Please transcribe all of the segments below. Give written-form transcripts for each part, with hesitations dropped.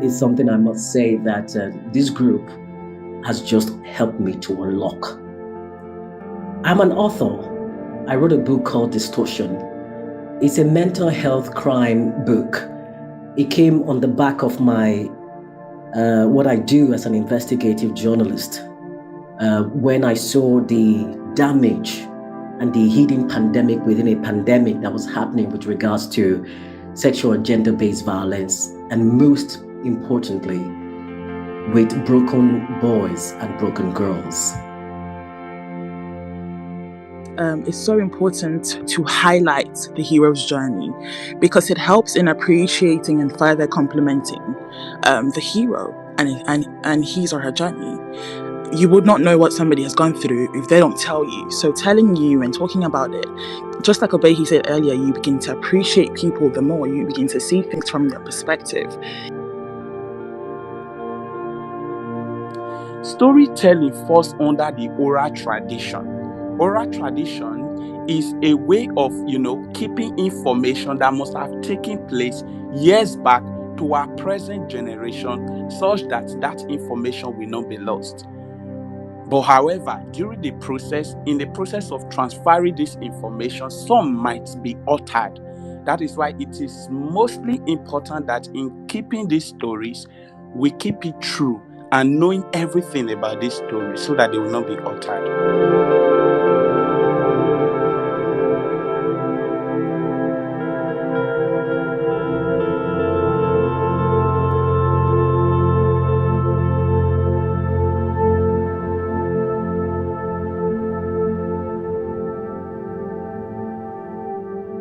is something I must say that this group has just helped me to unlock. I'm an author. I wrote a book called Distortion. It's a mental health crime book. It came on the back of my what I do as an investigative journalist. When I saw the damage and the hidden pandemic within a pandemic that was happening with regards to sexual and gender-based violence, and most importantly, with broken boys and broken girls. It's so important to highlight the hero's journey because it helps in appreciating and further complementing the hero and his or her journey. You would not know what somebody has gone through if they don't tell you. So telling you and talking about it, just like Obehi said earlier, you begin to appreciate people the more, you begin to see things from their perspective. Storytelling falls under the oral tradition. Oral tradition is a way of, keeping information that must have taken place years back to our present generation, such that that information will not be lost. But however, in the process of transferring this information, some might be altered. That is why it is mostly important that in keeping these stories, we keep it true and knowing everything about this story so that they will not be altered.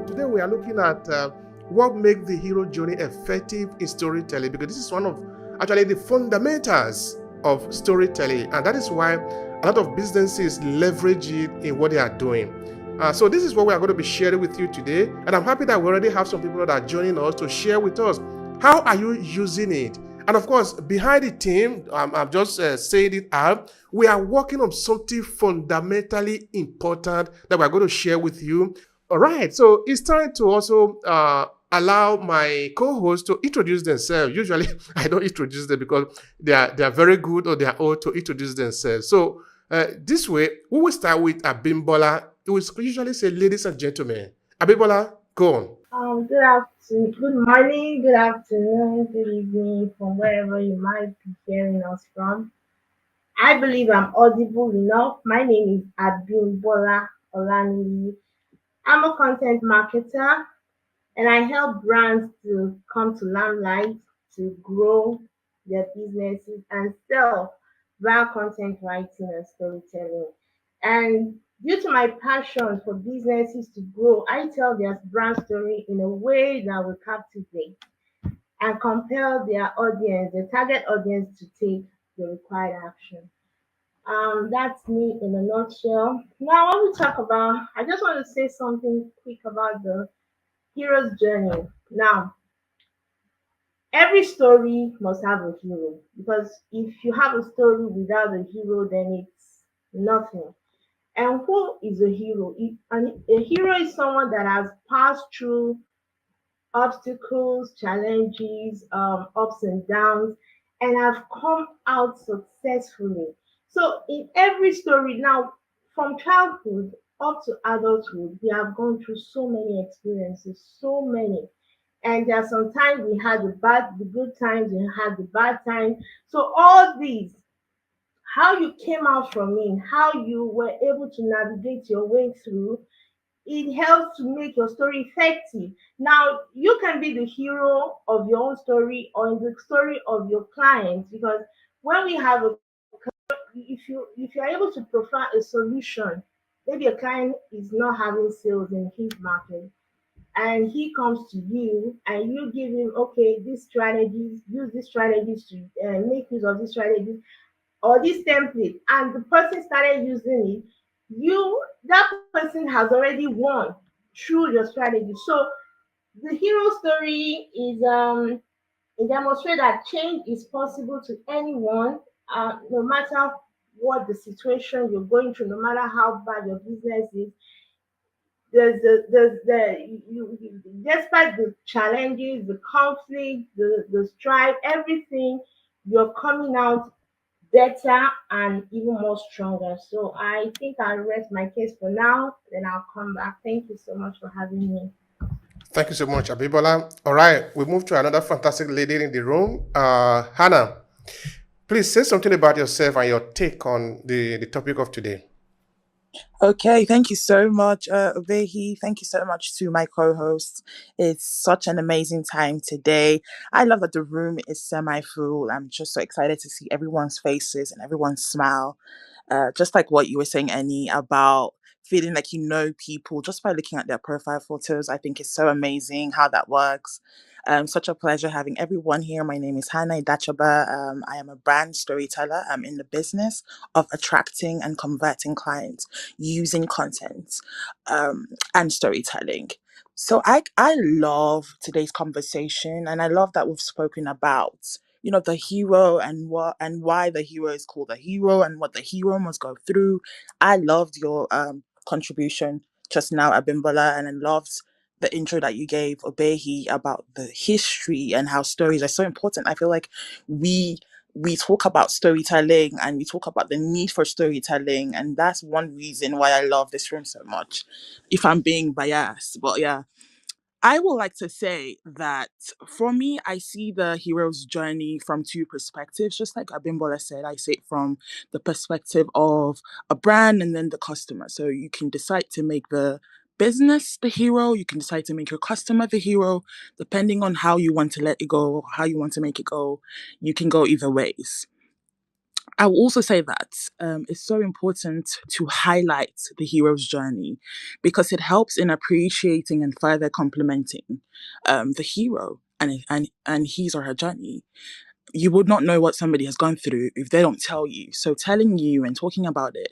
Today we are looking at what makes the hero journey effective in storytelling, because this is one of actually the fundamentals of storytelling, and that is why a lot of businesses leverage it in what they are doing. So this is what we are going to be sharing with you today, and I'm happy that we already have some people that are joining us to share with us how are you using it. And of course, behind the team, I'm just saying it out, we are working on something fundamentally important that we're going to share with you. All right, so it's time to also allow my co-hosts to introduce themselves. Usually, I don't introduce them because they are very good on their own to introduce themselves. So this way, we will start with Abimbola. We usually say, ladies and gentlemen. Abimbola, go on. Good afternoon, good morning, good afternoon, good evening, from wherever you might be hearing us from. I believe I'm audible enough. My name is Abimbola Olaniyi. I'm a content marketer and I help brands to come to limelight, to grow their businesses and sell via content writing and storytelling. And due to my passion for businesses to grow, I tell their brand story in a way that will captivate and compel their audience, their target audience, to take the required action. That's me in a nutshell. Now, when we talk about, I just want to say something quick about the hero's journey. Now, every story must have a hero, because if you have a story without a hero, then it's nothing. And who is a hero? A hero is someone that has passed through obstacles, challenges, ups and downs, and have come out successfully. So, in every story, now from childhood up to adulthood, we have gone through so many experiences, so many. And there are some times we had the good times, we had the bad times. So all these, how you came out from it, how you were able to navigate your way through, it helps to make your story effective. Now, you can be the hero of your own story or in the story of your clients, because when we have a, if you're able to provide a solution, maybe a client is not having sales in his market, and he comes to you and you give him, okay, these strategies, use these strategies to make use of these strategies or this template, and the person started using it, that person has already won through your strategy. So the hero story is it demonstrates that change is possible to anyone, no matter what the situation you're going through, no matter how bad your business is. despite the challenges, the conflict, the strife, everything, you're coming out better and even more stronger. So I think I'll rest my case for now, then I'll come back. Thank you so much for having me. Thank you so much, Abibola. All right, we move to another fantastic lady in the room, Hannah. Please say something about yourself and your take on the topic of today. Okay, thank you so much, Obehi. Thank you so much to my co-hosts. It's such an amazing time today. I love that the room is semi-full. I'm just so excited to see everyone's faces and everyone's smile. Just like what you were saying, Annie, about feeling like you know people just by looking at their profile photos. I think it's so amazing how that works. Such a pleasure having everyone here. My name is Hannah Idachaba. I am a brand storyteller. I'm in the business of attracting and converting clients using content and storytelling. So I love today's conversation, and I love that we've spoken about the hero and what and why the hero is called a hero and what the hero must go through. I loved your contribution just now, Abimbola, and I loved the intro that you gave Obehi about the history and how stories are so important. I feel like we we talk about storytelling and we talk about the need for storytelling, and that's one reason why I love this room so much, if I'm being biased. But yeah, I would like to say that for me, I see the hero's journey from two perspectives. Just like Abimbola said, I see it from the perspective of a brand and then the customer. So you can decide to make the business the hero, you can decide to make your customer the hero, depending on how you want to let it go, how you want to make it go. You can go either ways. I will also say that it's so important to highlight the hero's journey because it helps in appreciating and further complementing the hero and his or her journey. You would not know what somebody has gone through if they don't tell you. So telling you and talking about it,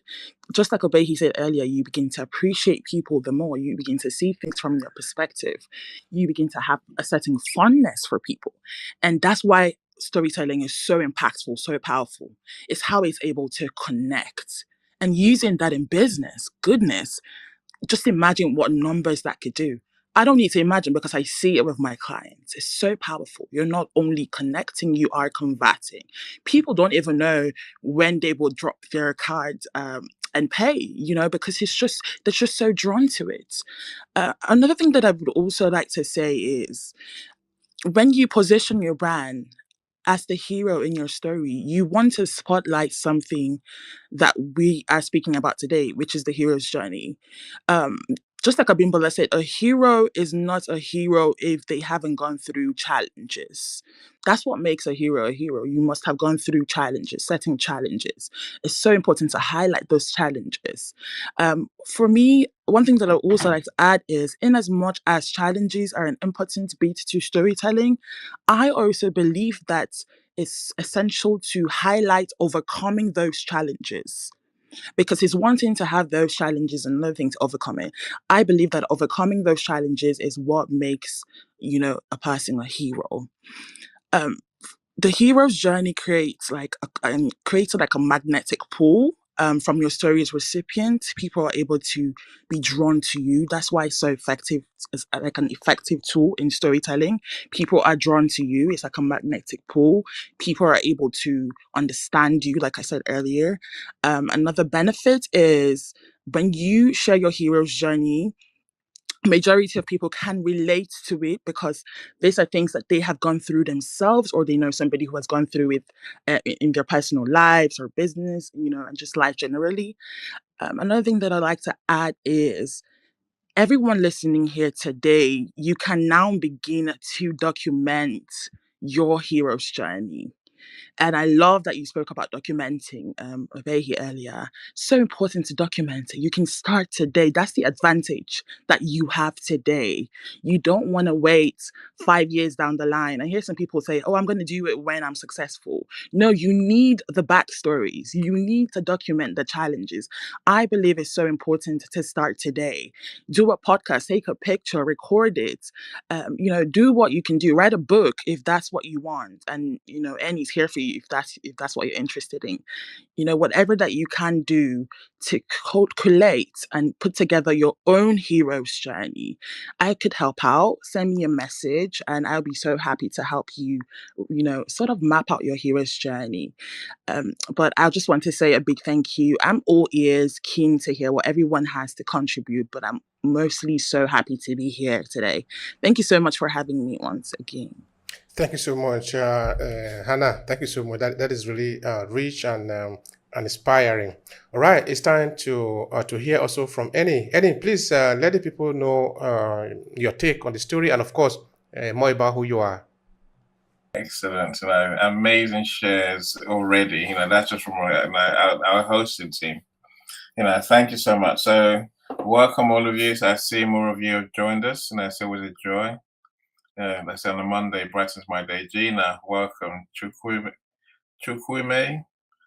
just like Obehi said earlier, you begin to appreciate people the more. You begin to see things from their perspective. You begin to have a certain fondness for people. And that's why storytelling is so impactful, so powerful. It's how it's able to connect. And using that in business, goodness, just imagine what numbers that could do. I don't need to imagine because I see it with my clients. It's so powerful. You're not only connecting, you are converting. People don't even know when they will drop their card and pay, because they're just so drawn to it. Another thing that I would also like to say is when you position your brand as the hero in your story, you want to spotlight something that we are speaking about today, which is the hero's journey. Um, just like Abimbola said, a hero is not a hero if they haven't gone through challenges. That's what makes a hero a hero. You must have gone through challenges, certain challenges. It's so important to highlight those challenges. For me, one thing that I also like to add is, in as much as challenges are an important beat to storytelling, I also believe that it's essential to highlight overcoming those challenges because it's one thing to have those challenges and another thing to overcome it. I believe that overcoming those challenges is what makes, a person a hero. Um, the hero's journey creates like a magnetic pull from your story's recipient. People are able to be drawn to you. That's why it's so effective. It's like an effective tool in storytelling. People are drawn to you. It's like a magnetic pull. People are able to understand you, like I said earlier. Another benefit is when you share your hero's journey, majority of people can relate to it because these are things that they have gone through themselves, or they know somebody who has gone through it in their personal lives or business, and just life generally. Another thing that I like to add is everyone listening here today, you can now begin to document your hero's journey. And I love that you spoke about documenting Obehi earlier. So important to document it. You can start today. That's the advantage that you have today. You don't want to wait 5 years down the line. I hear some people say, oh, I'm going to do it when I'm successful. No, you need the backstories. You need to document the challenges. I believe it's so important to start today. Do a podcast, take a picture, record it. Do what you can do. Write a book if that's what you want. And, any here for you if that's what you're interested in. Whatever that you can do to collate and put together your own hero's journey, I could help out. Send me a message and I'll be so happy to help you, sort of map out your hero's journey. But I just want to say a big thank you. I'm all ears, keen to hear what everyone has to contribute, but I'm mostly so happy to be here today. Thank you so much for having me once again. Thank you so much, Hannah. Thank you so much. That is really rich and inspiring. All right, it's time to hear also from Annie. Annie, please let the people know your take on the story and, of course, more about who you are. Excellent. Amazing shares already. That's just from our hosting team. Thank you so much. So welcome all of you. So I see more of you have joined us, and it's always a joy. I say on a Monday brightens my day. Gina, welcome. Chukwuime,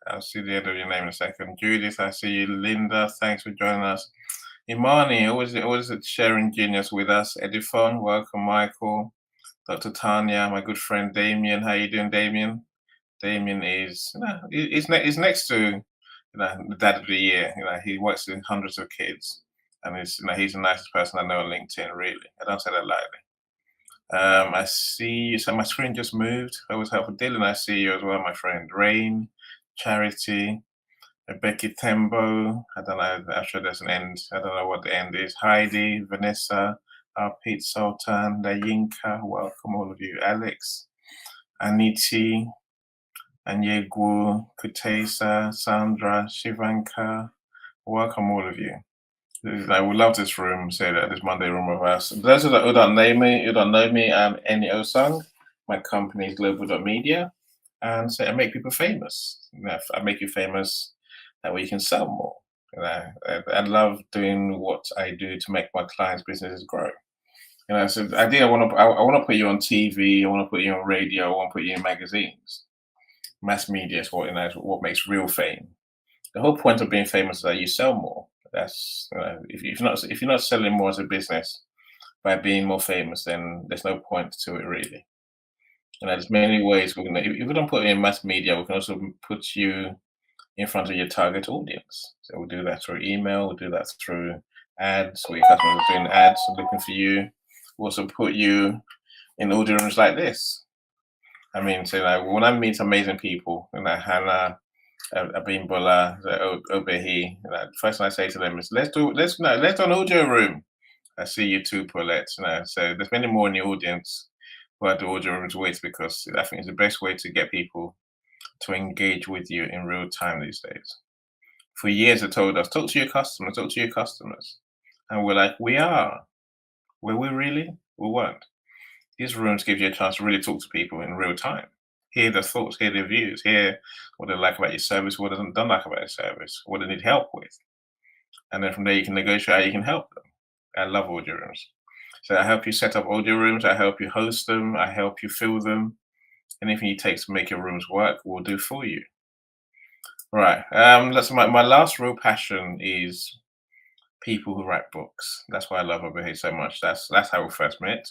I'll see the end of your name in a second. Judith, I see you. Linda, thanks for joining us. Imani, always sharing genius with us. Edifon, welcome. Michael, Dr. Tanya, my good friend Damien. How you doing, Damien? Damien is he's next to the dad of the year. He works with hundreds of kids, and he's the nicest person I know on LinkedIn. Really, I don't say that lightly. I see you. So my screen just moved. That was helpful. Dylan, I see you as well, my friend. Rain, Charity, Becky Tembo. I don't know. I'm sure there's an end. I don't know what the end is. Heidi, Vanessa, Pete Sultan, Dayinka. Welcome all of you. Alex, Aniti, Anyegwu, Kutesa, Sandra, Shivanka. Welcome all of you. I would love this room, say that this Monday room of us. Those who don't know me, I'm Eni Osang. My company is Global.media, and so I make people famous. I make you famous that way you can sell more. I love doing what I do to make my clients' businesses grow. So the idea I want to put you on TV, I want to put you on radio, I want to put you in magazines. Mass media is what makes real fame. The whole point of being famous is that you sell more. That's if you're not selling more as a business by being more famous, then there's no point to it really. There's many ways if we don't put it in mass media, we can also put you in front of your target audience. So we'll do that through email, we'll do that through ads, where your customers are doing ads looking for you. We'll also put you in audio rooms like this. When I meet amazing people, Hannah, Abimbola, Obehi, first thing I say to them is, let's do an audio room. I see you too, Paulette. So there's many more in the audience who I do audio rooms with, because I think it's the best way to get people to engage with you in real time these days. For years, they told us, talk to your customers. And we're like, we are. Were we really? We weren't. These rooms give you a chance to really talk to people in real time. Hear their thoughts, hear their views, hear what they like about your service, what they don't like about your service, what they need help with. And then from there, you can negotiate how you can help them. I love audio rooms. So I help you set up audio rooms, I help you host them, I help you fill them. Anything it takes to make your rooms work, we'll do for you. Right. That's my last real passion is people who write books. That's why I love Obehi so much. That's how we first met.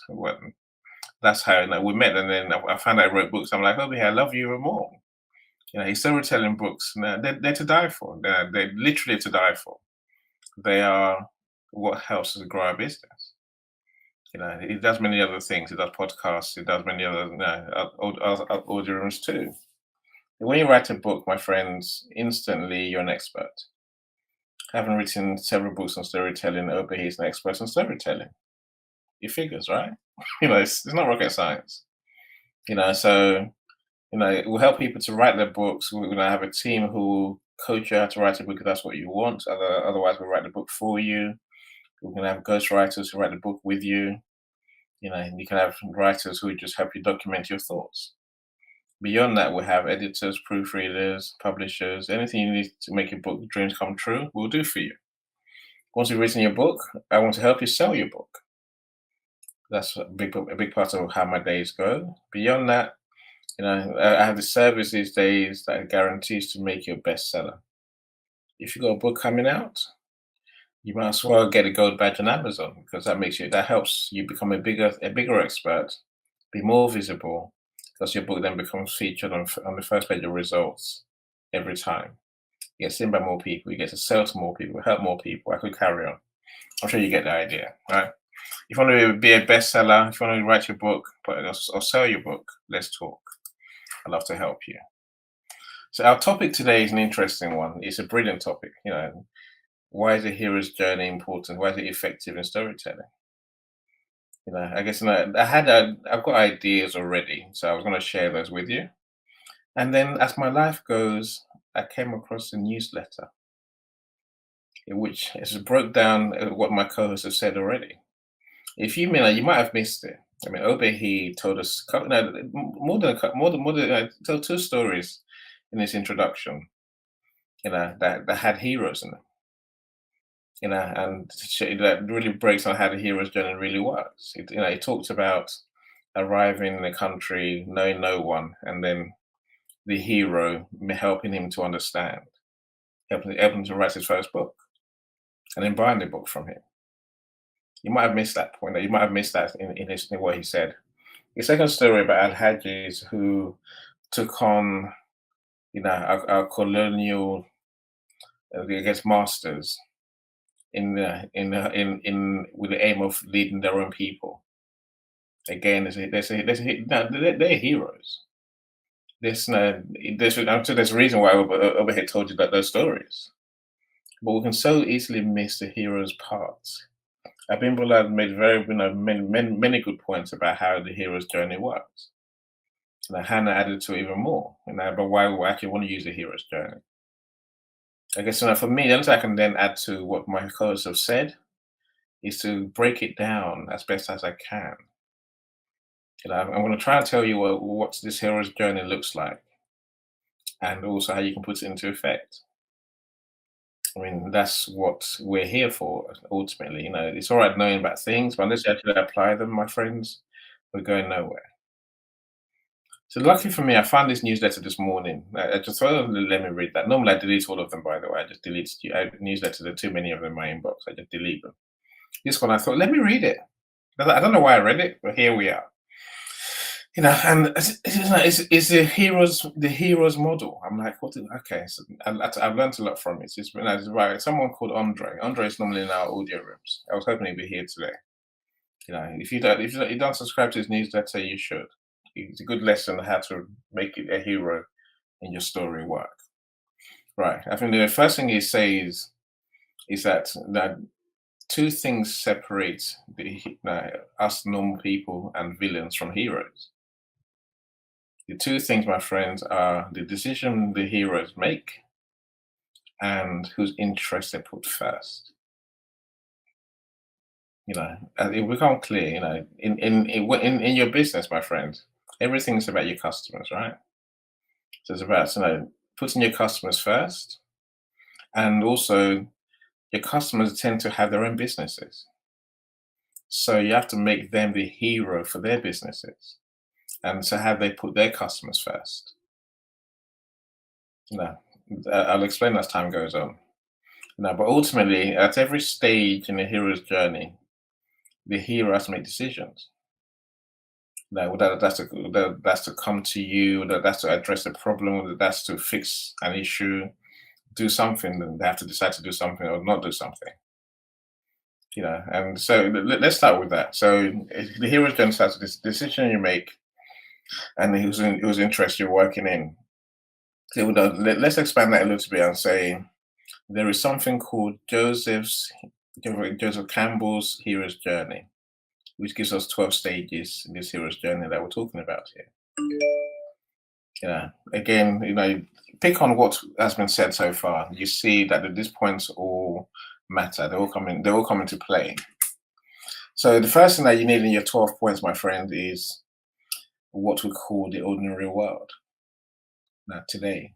That's how we met, and then I found out I wrote books. I'm like, Obehi, I love you even more. His storytelling books, they're to die for. They're literally to die for. They are what helps us grow our business. It does many other things. It does podcasts. It does many other audio rooms too. When you write a book, my friends, instantly you're an expert. Having written several books on storytelling, Obehi is an expert on storytelling. It figures, right? It's not rocket science. So it will help people to write their books. We're going to have a team who will coach you how to write a book if that's what you want. Otherwise, we'll write the book for you. We're going to have ghostwriters who write the book with you. You can have writers who just help you document your thoughts. Beyond that, we have editors, proofreaders, publishers. Anything you need to make your book dreams come true, we'll do for you. Once you've written your book, I want to help you sell your book. That's a big part of how my days go. Beyond that, I have the service these days that guarantees to make you a bestseller. If you've got a book coming out, you might as well get a gold badge on Amazon, because that helps you become a bigger expert, be more visible, Does your book then becomes featured on the first page of results every time? You get seen by more people, you get to sell to more people, help more people. I could carry on. I'm sure you get the idea, right? If you want to be a bestseller, if you want to write your book or sell your book, let's talk. I'd love to help you. So our topic today is an interesting one. It's a brilliant topic. Why is a hero's journey important? Why is it effective in storytelling? I guess I've got ideas already, so I was going to share those with you. And then as my life goes, I came across a newsletter in which it broke down what my co-hosts have said already. If you mean, you might have missed it. I mean, Obehi told us told two stories in his introduction. That had heroes in them. And that really breaks on how the hero's journey really works. He talked about arriving in a country, knowing no one, and then the hero helping him to understand, helping him to write his first book, and then buying the book from him. You might have missed that point. You might have missed that in what he said. The second story about Alhajis who took on, our colonial, masters with the aim of leading their own people. Again, they're heroes. There's a reason why Obehi told you those stories, but we can so easily miss the hero's parts. Abimbola made many good points about how the hero's journey works. Hannah added to it even more. But why we actually want to use the hero's journey? I guess for me, the only thing I can then add to what my co-hosts have said is to break it down as best as I can. I'm going to try and tell you what this hero's journey looks like, and also how you can put it into effect. I mean, that's what we're here for, ultimately. It's all right knowing about things, but unless you actually apply them, my friends, we're going nowhere. So lucky for me, I found this newsletter this morning. I just thought, let me read that. Normally I delete all of them, by the way. I just delete newsletters. There are too many of them in my inbox. I just delete them. This one, I thought, let me read it. I don't know why I read it, but here we are. And it's the hero's model. I'm like, okay. So I've learned a lot from it. It's right. Someone called Andre. Andre is normally in our audio rooms. I was hoping he'd be here today. If you don't subscribe to his newsletter, you should. It's a good lesson on how to make it a hero in your story work. Right. I think the first thing he says is that two things separate us normal people and villains from heroes. The two things, my friends, are the decision the heroes make and whose interests they put first. And it become clear, in your business, my friend, everything's about your customers, right? So it's about, putting your customers first, and also your customers tend to have their own businesses. So you have to make them the hero for their businesses. And so how they put their customers first. I'll explain as time goes on. But ultimately, at every stage in the hero's journey, the hero has to make decisions. That's to come to you, that's to address a problem, that's to fix an issue, do something, then they have to decide to do something or not do something. And so let's start with that. So the hero's journey starts with this decision you make and whose interest you're working in. So let's expand that a little bit and say there is something called Joseph Campbell's hero's journey, which gives us 12 stages in this hero's journey that we're talking about here. Again, pick on what has been said so far. You see that these points all matter. They all come into play. So the first thing that you need in your 12 points, my friend, is what we call the ordinary world. Now today,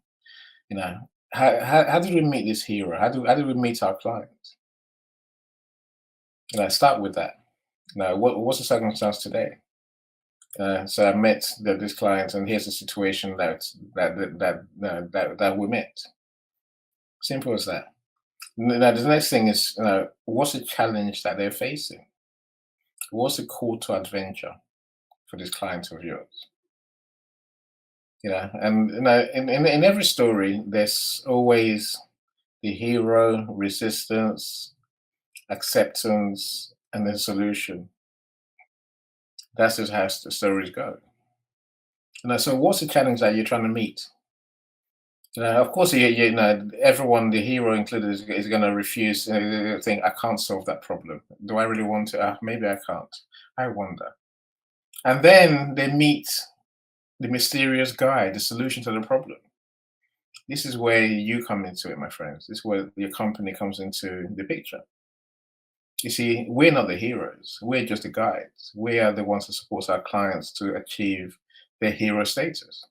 how did we meet this hero? How did we meet our client? Start with that. What's the circumstance today? So I met this client, and here's the situation that we met. Simple as that. Now the next thing is, what's the challenge that they're facing? What's the call to adventure for this client of yours? And in every story, there's always the hero, resistance, acceptance, and then solution. That's just how the stories go. So what's the challenge that you're trying to meet? Of course, everyone, the hero included, is going to refuse. Think, I can't solve that problem. Do I really want to? Maybe I can't. I wonder. And then they meet the mysterious guy, the solution to the problem. This is where you come into it, my friends. This is where your company comes into the picture. You see, we're not the heroes. We're just the guides. We are the ones who support our clients to achieve their hero status.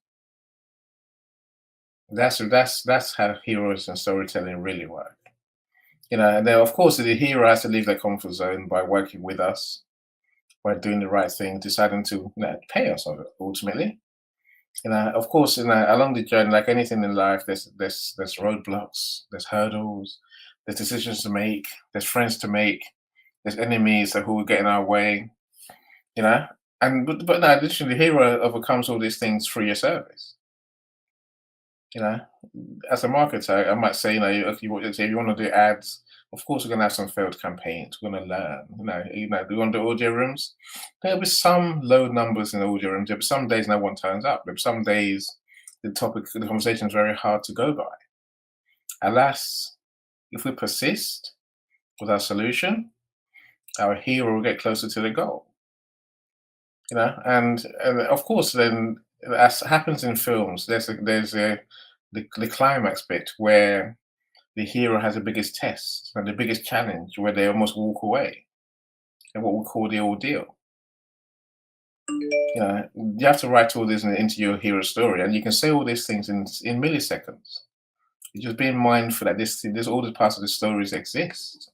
That's how heroes and storytelling really work. And then of course the hero has to leave their comfort zone by working with us, by doing the right thing, deciding to pay us ultimately. Of course, along the journey, like anything in life, there's roadblocks, there's hurdles, there's decisions to make, there's friends to make, there's enemies who will get in our way, And but no, literally, the hero overcomes all these things through your service. As a marketer, I might say, if you want to do ads, of course we're going to have some failed campaigns. We're going to learn. We want to do audio rooms. There'll be some low numbers in audio rooms. There'll be some days no one turns up. There'll be some days the conversation is very hard to go by. Alas, if we persist with our solution, our hero will get closer to the goal. And of course, then as happens in films, there's the climax bit where the hero has the biggest test and the biggest challenge, where they almost walk away, and what we call the ordeal. You have to write all this into your hero story, and you can say all these things in milliseconds. You're just being mindful that all the parts of the stories exist.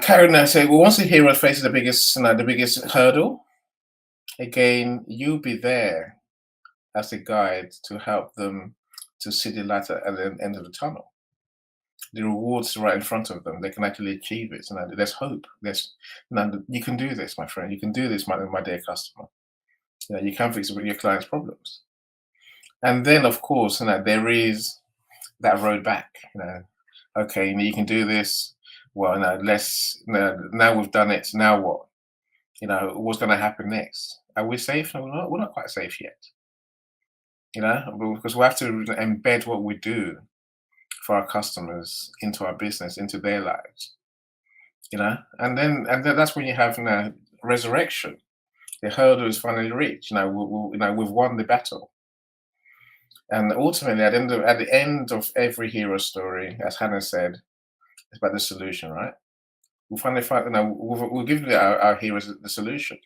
Karen now said, well, once the hero faces the biggest hurdle, again, you'll be there as a guide to help them to see the light at the end of the tunnel. The rewards right in front of them. They can actually achieve it. There's hope. You can do this, my friend. You can do this, my dear customer. You can fix your client's problems. And then, of course, there is that road back. Okay, you can do this. Well, now we've done it. Now what? What's going to happen next? Are we safe? No, we're not quite safe yet. Because we have to embed what we do for our customers into our business, into their lives. And then that's when you have resurrection. The hurdle is finally reached. We've won the battle. And ultimately, at the end of every hero story, as Hannah said, it's about the solution, right? We'll finally find. We'll give our heroes the solution.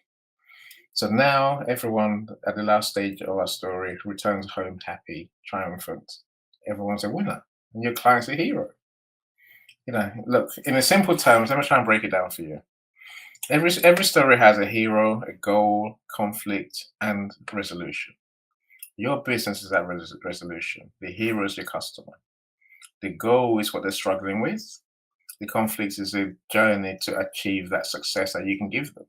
So now everyone at the last stage of our story returns home happy, triumphant. Everyone's a winner, and your client's a hero. Look, in simple terms, let me try and break it down for you. Every story has a hero, a goal, conflict, and resolution. Your business is that resolution. The hero is your customer. The goal is what they're struggling with. The conflict is a journey to achieve that success that you can give them.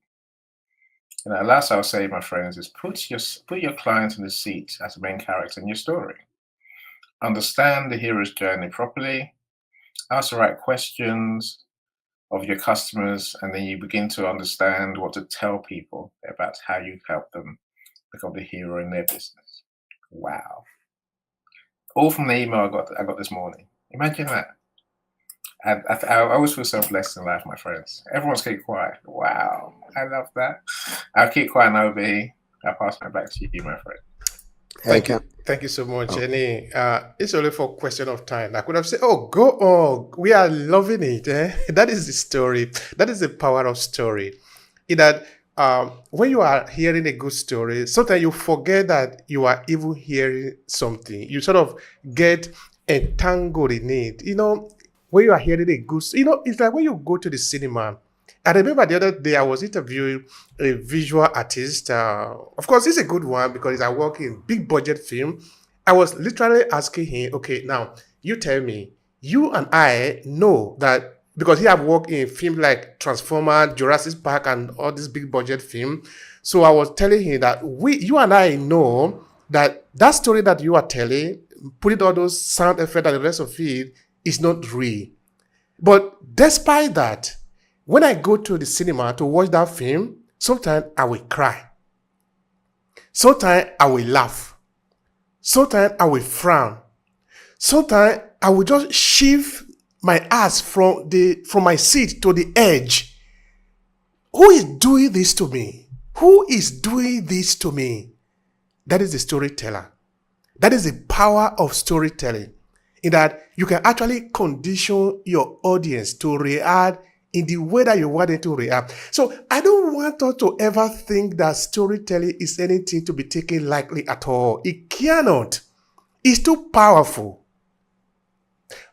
Last I'll say, my friends, is put your client in the seat as the main character in your story. Understand the hero's journey properly. Ask the right questions of your customers, and then you begin to understand what to tell people about how you help them become the hero in their business. Wow! All from the email I got this morning. Imagine that. I always feel so blessed in life, my friends. Everyone's keep quiet. Wow, I love that. I'll keep quiet now, Obehi. I'll pass it back to you, my friend. Thank you so much, Jenny. It's only for question of time. I could have said, "Oh, go on, we are loving it." That is the story. That is the power of story. In that, when you are hearing a good story, sometimes you forget that you are even hearing something. You sort of get entangled in it. When you are hearing a good, it's like when you go to the cinema. I remember the other day I was interviewing a visual artist. Of course, he's a good one because he's working in big budget film. I was literally asking him, okay, now you tell me, you and I know that because he have worked in film like Transformers, Jurassic Park, and all these big budget film. So I was telling him that you and I know that story that you are telling, putting all those sound effects and the rest of it, is not real. But despite that, when I go to the cinema to watch that film, sometimes I will cry. Sometimes I will laugh. Sometimes I will frown. Sometimes I will just shift my ass from my seat to the edge. Who is doing this to me? Who is doing this to me? That is the storyteller. That is the power of storytelling, in that you can actually condition your audience to react in the way that you want them to react. So I don't want us to ever think that storytelling is anything to be taken lightly at all. It cannot. It's too powerful.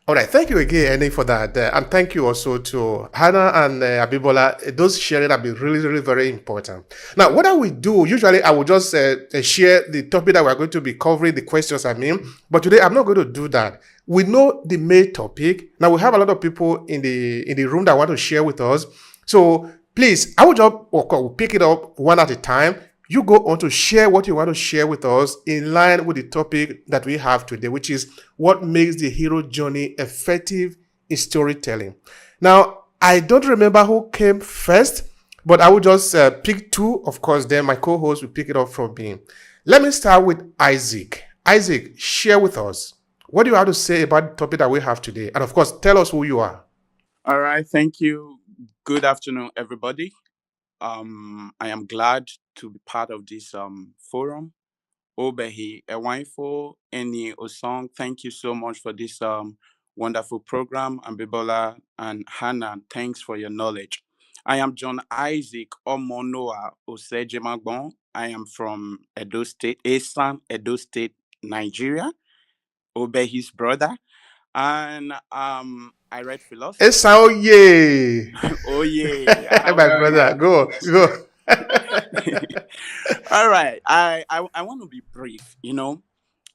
All right, thank you again, Annie, for that. And thank you also to Hannah and Abibola. Those sharing have been really, really very important. Now, what I will do, usually I will just share the topic that we're going to be covering, the questions I mean, but today I'm not going to do that. We know the main topic. Now, we have a lot of people in the room that want to share with us. So please, I will just we'll pick it up one at a time. You go on to share what you want to share with us in line with the topic that we have today, which is what makes the hero journey effective in storytelling. Now, I don't remember who came first, but I will just pick two. Of course, then my co-host will pick it up from me. Let me start with Isaac. Isaac, share with us. What do you have to say about the topic that we have today? And of course, tell us who you are. All right, thank you. Good afternoon, everybody. I am glad to be part of this forum. Obehi Ewanfoh, Eni Osong, thank you so much for this wonderful program. And Bibola and Hannah, thanks for your knowledge. I am John Isaac Omonoa Osejemagbon. I am from Edo State, Esan, Edo State, Nigeria. Obehi's brother. And I read philosophy. Esau, yay! Oh yeah, how My are you? brother, go. All right. I want to be brief.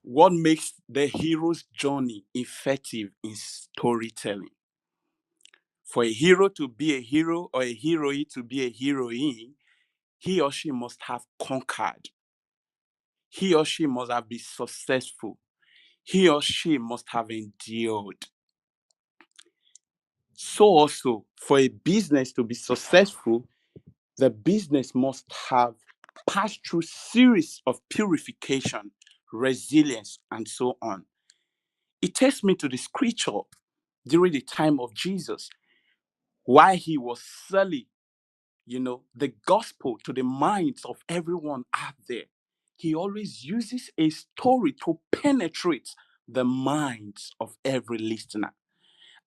What makes the hero's journey effective in storytelling? For a hero to be a hero or a heroine to be a heroine, he or she must have conquered. He or she must have been successful. He or she must have endured. So also, for a business to be successful, the business must have passed through series of purification, resilience, and so on. It takes me to the scripture during the time of Jesus, while he was selling, the gospel to the minds of everyone out there. He always uses a story to penetrate the minds of every listener.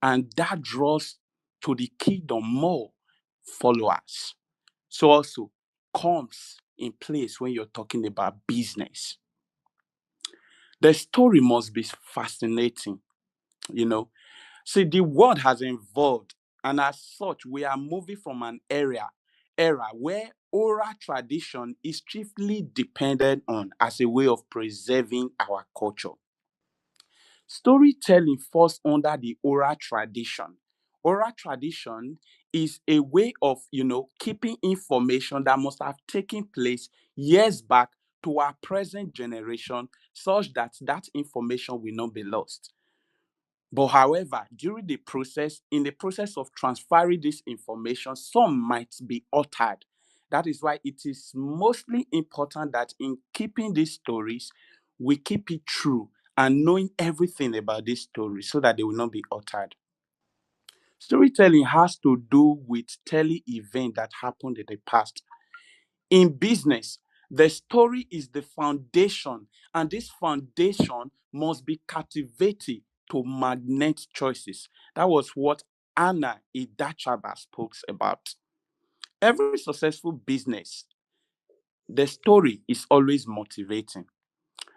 And that draws to the kingdom more followers. So also comes in place when you're talking about business. The story must be fascinating, you know. See, the world has evolved, and as such, we are moving from an era where oral tradition is chiefly dependent on as a way of preserving our culture. Storytelling falls under the oral tradition. Oral tradition is a way of, keeping information that must have taken place years back to our present generation, such that that information will not be lost. But however, in the process of transferring this information, some might be altered. That is why it is mostly important that in keeping these stories, we keep it true and knowing everything about these stories so that they will not be altered. Storytelling has to do with telling events that happened in the past. In business, the story is the foundation, and this foundation must be captivating to magnet choices. That was what Anna Idachaba spoke about. Every successful business, the story is always motivating.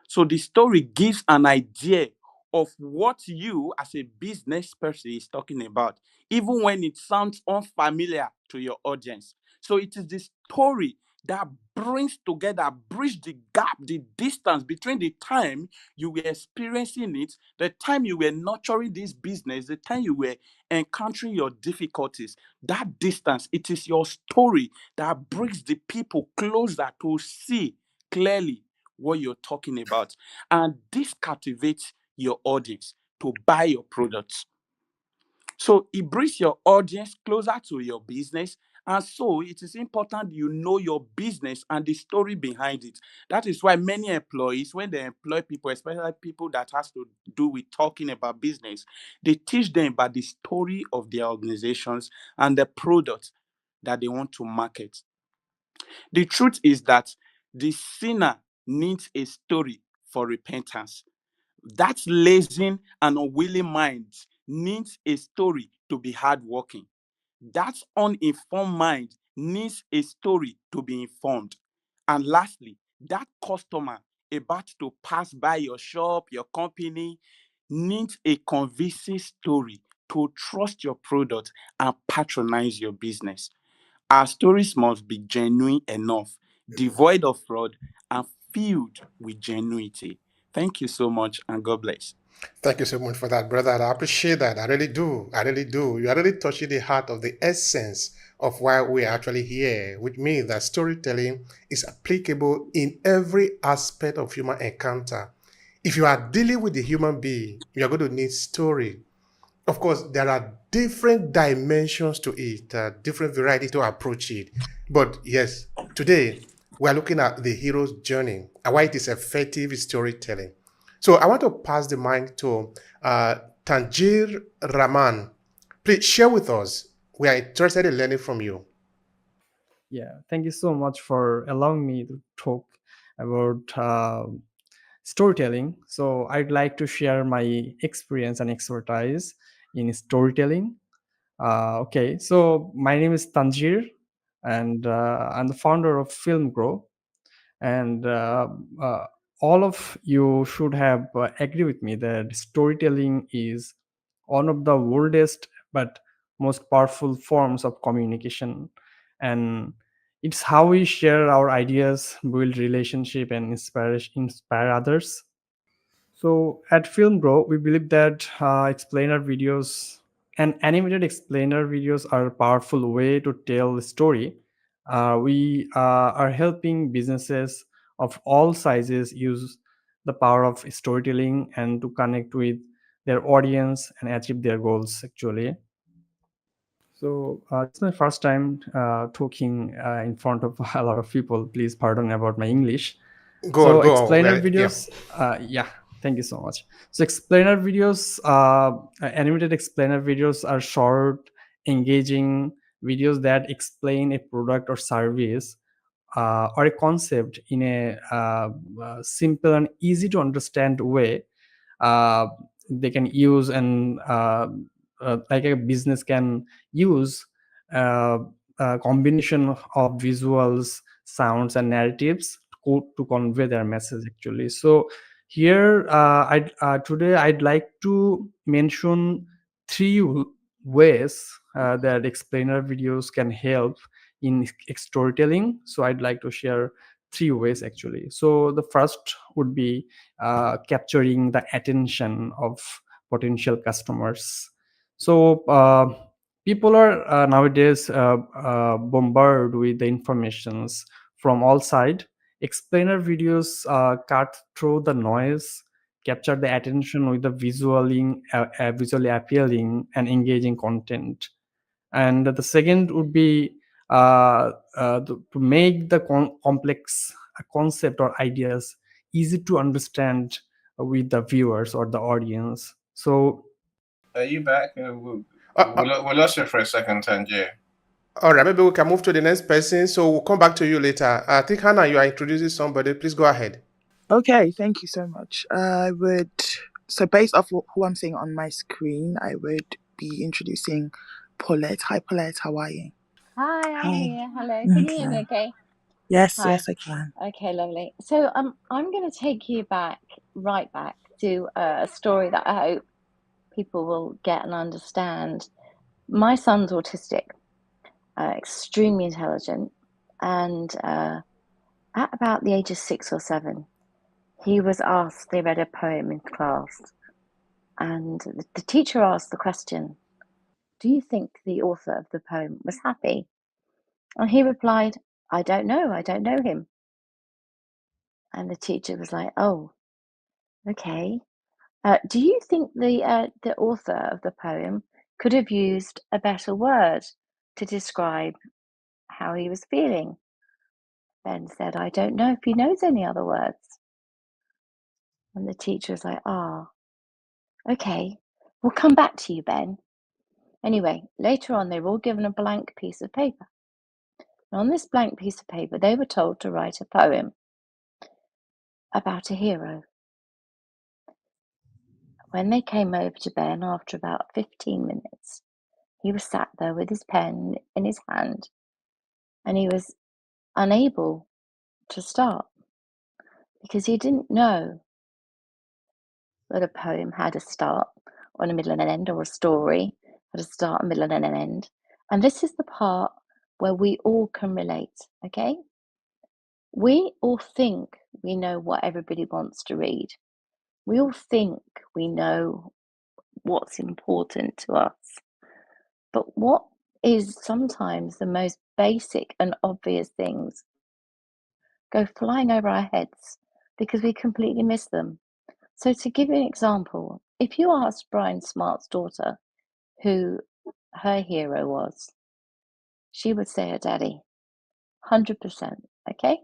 So the story gives an idea of what you as a business person is talking about, even when it sounds unfamiliar to your audience. So it is the story that brings together, bridge the gap, the distance between the time you were experiencing it, the time you were nurturing this business, the time you were encountering your difficulties. That distance, it is your story that brings the people closer to see clearly what you're talking about. And this captivates your audience to buy your products. So it brings your audience closer to your business. And so it is important you know your business and the story behind it. That is why many employees, when they employ people, especially people that has to do with talking about business, they teach them about the story of their organizations and the product that they want to market. The truth is that the sinner needs a story for repentance. That lazy and unwilling mind needs a story to be hardworking. That uninformed mind needs a story to be informed. And lastly, that customer about to pass by your shop, your company, needs a convincing story to trust your product and patronize your business. Our stories must be genuine enough, devoid of fraud, and filled with genuinity. Thank you so much, and God bless. Thank you so much for that, brother. I appreciate that. I really do. I really do. You are really touching the heart of the essence of why we are actually here, which means that storytelling is applicable in every aspect of human encounter. If you are dealing with the human being, you are going to need story. Of course, there are different dimensions to it, different variety to approach it. But yes, today we are looking at the hero's journey and why it is effective storytelling. So I want to pass the mic to Tanjir Rahman. Please share with us. We are interested in learning from you. Yeah, thank you so much for allowing me to talk about storytelling. So I'd like to share my experience and expertise in storytelling. Okay, so my name is Tanjir, and I'm the founder of Film Grow. And all of you should have agree with me that storytelling is one of the oldest but most powerful forms of communication, and it's how we share our ideas, build relationship, and inspire others. So at Film Grow, we believe that explainer videos and animated explainer videos are a powerful way to tell a story. We are helping businesses of all sizes use the power of storytelling and to connect with their audience and achieve their goals actually. So it's my first time talking in front of a lot of people. Please pardon about my English. Go on, So go on. explainer Well, yeah. videos, yeah, thank you so much. So explainer videos, animated explainer videos are short, engaging videos that explain a product or service or a concept in a simple and easy to understand way. uh, they can use and like a business can use uh, a combination of visuals, sounds, and narratives to convey their message actually. So here today I'd like to mention three ways that explainer videos can help in storytelling. So I'd like to share three ways actually. So the first would be capturing the attention of potential customers. So people are nowadays bombarded with the informations from all sides. Explainer videos cut through the noise, capture the attention with the visually appealing and engaging content. And the second would be to make the complex concept or ideas easy to understand with the viewers or the audience. So Are you back? Uh, uh, We lost you for a second, Tangier. all right, maybe we can move to the next person. So we'll come back to you later. I think, Hannah, you are introducing somebody. Please go ahead. Okay, thank you so much. So based off who I'm seeing on my screen, I would be introducing Paulette. Hi, Paulette. How are you? Hi, I'm Hi. here. Hello. Can you hear me okay? Yes, Hi. yes, I can. Okay, lovely. So I'm going to take you right back to a story that I hope people will get and understand. My son's autistic, extremely intelligent, and at about the age of 6 or 7, he was asked, they read a poem in class, and the teacher asked the question, "Do you think the author of the poem was happy?" And he replied, "I don't know him." And the teacher was like, oh, okay. Do you think the author of the poem could have used a better word to describe how he was feeling? Ben said, I don't know if he knows any other words. And the teacher was like, okay, we'll come back to you, Ben. Anyway, later on, they were all given a blank piece of paper. And on this blank piece of paper, they were told to write a poem about a hero. When they came over to Ben after about 15 minutes, he was sat there with his pen in his hand, and he was unable to start because he didn't know that a poem had a start and a middle and an end, or a story had a start, a middle, and an end. And this is the part where we all can relate, okay? We all think we know what everybody wants to read. We all think we know what's important to us. But what is sometimes the most basic and obvious things go flying over our heads because we completely miss them. So to give you an example, if you asked Brian Smart's daughter who her hero was, she would say her daddy, 100%, okay?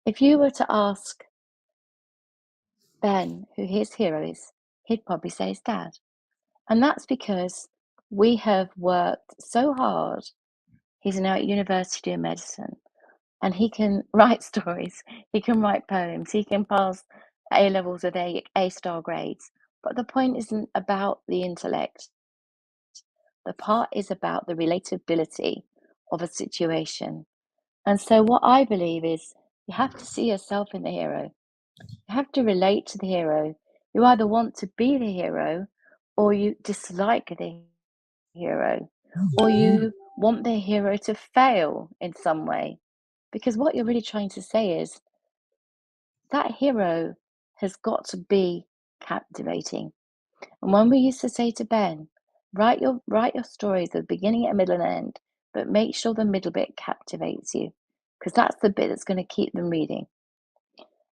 If you were to ask Ben who his hero is, he'd probably say his dad. And that's because we have worked so hard. He's now at university doing medicine, and he can write stories, he can write poems, he can pass A levels with A-star grades. But the point isn't about the intellect. The part is about the relatability of a situation. And so what I believe is you have to see yourself in the hero. You have to relate to the hero. You either want to be the hero, or you dislike the hero, or you want the hero to fail in some way. Because what you're really trying to say is that hero has got to be captivating. And when we used to say to Ben, write your stories at the beginning, a middle, and an end, but make sure the middle bit captivates you, because that's the bit that's going to keep them reading.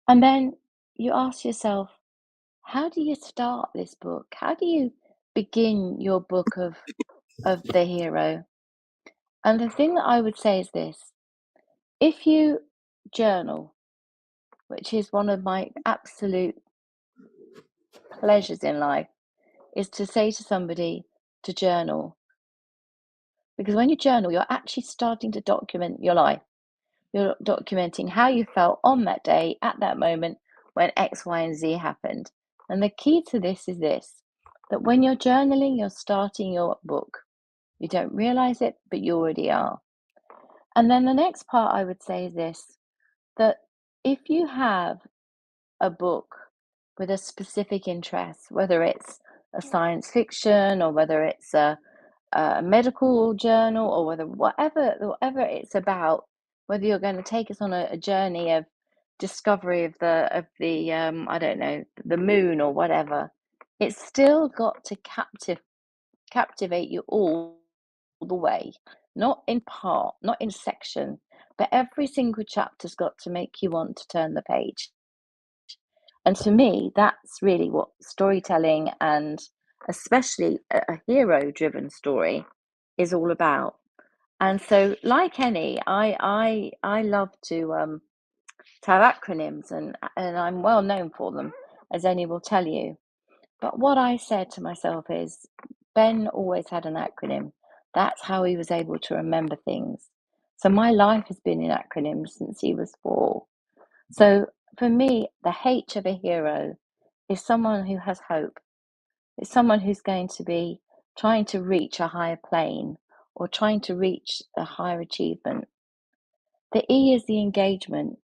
And then you ask yourself, how do you start this book? How do you begin your book of the hero? And the thing that I would say is this: if you journal, which is one of my absolute pleasures in life, is to say to somebody to journal. Because when you journal, you're actually starting to document your life. You're documenting how you felt on that day, at that moment, when X, Y, and Z happened. And the key to this is this: that when you're journaling, you're starting your book. You don't realize it, but you already are. And then the next part I would say is this: that if you have a book with a specific interest, whether it's a science fiction, or whether it's a medical journal, or whatever it's about, whether you're going to take us on a journey of discovery of the I don't know, the moon or whatever, it's still got to captivate you all the way, not in part, not in section, but every single chapter's got to make you want to turn the page. And to me, that's really what storytelling, and especially a hero-driven story, is all about. And so, like any, I love to have acronyms, and I'm well known for them, as any will tell you. But what I said to myself is, Ben always had an acronym. That's how he was able to remember things. So my life has been in acronyms since he was 4. So for me, the H of a hero is someone who has hope. It's someone who's going to be trying to reach a higher plane, or trying to reach a higher achievement. The E is the engagement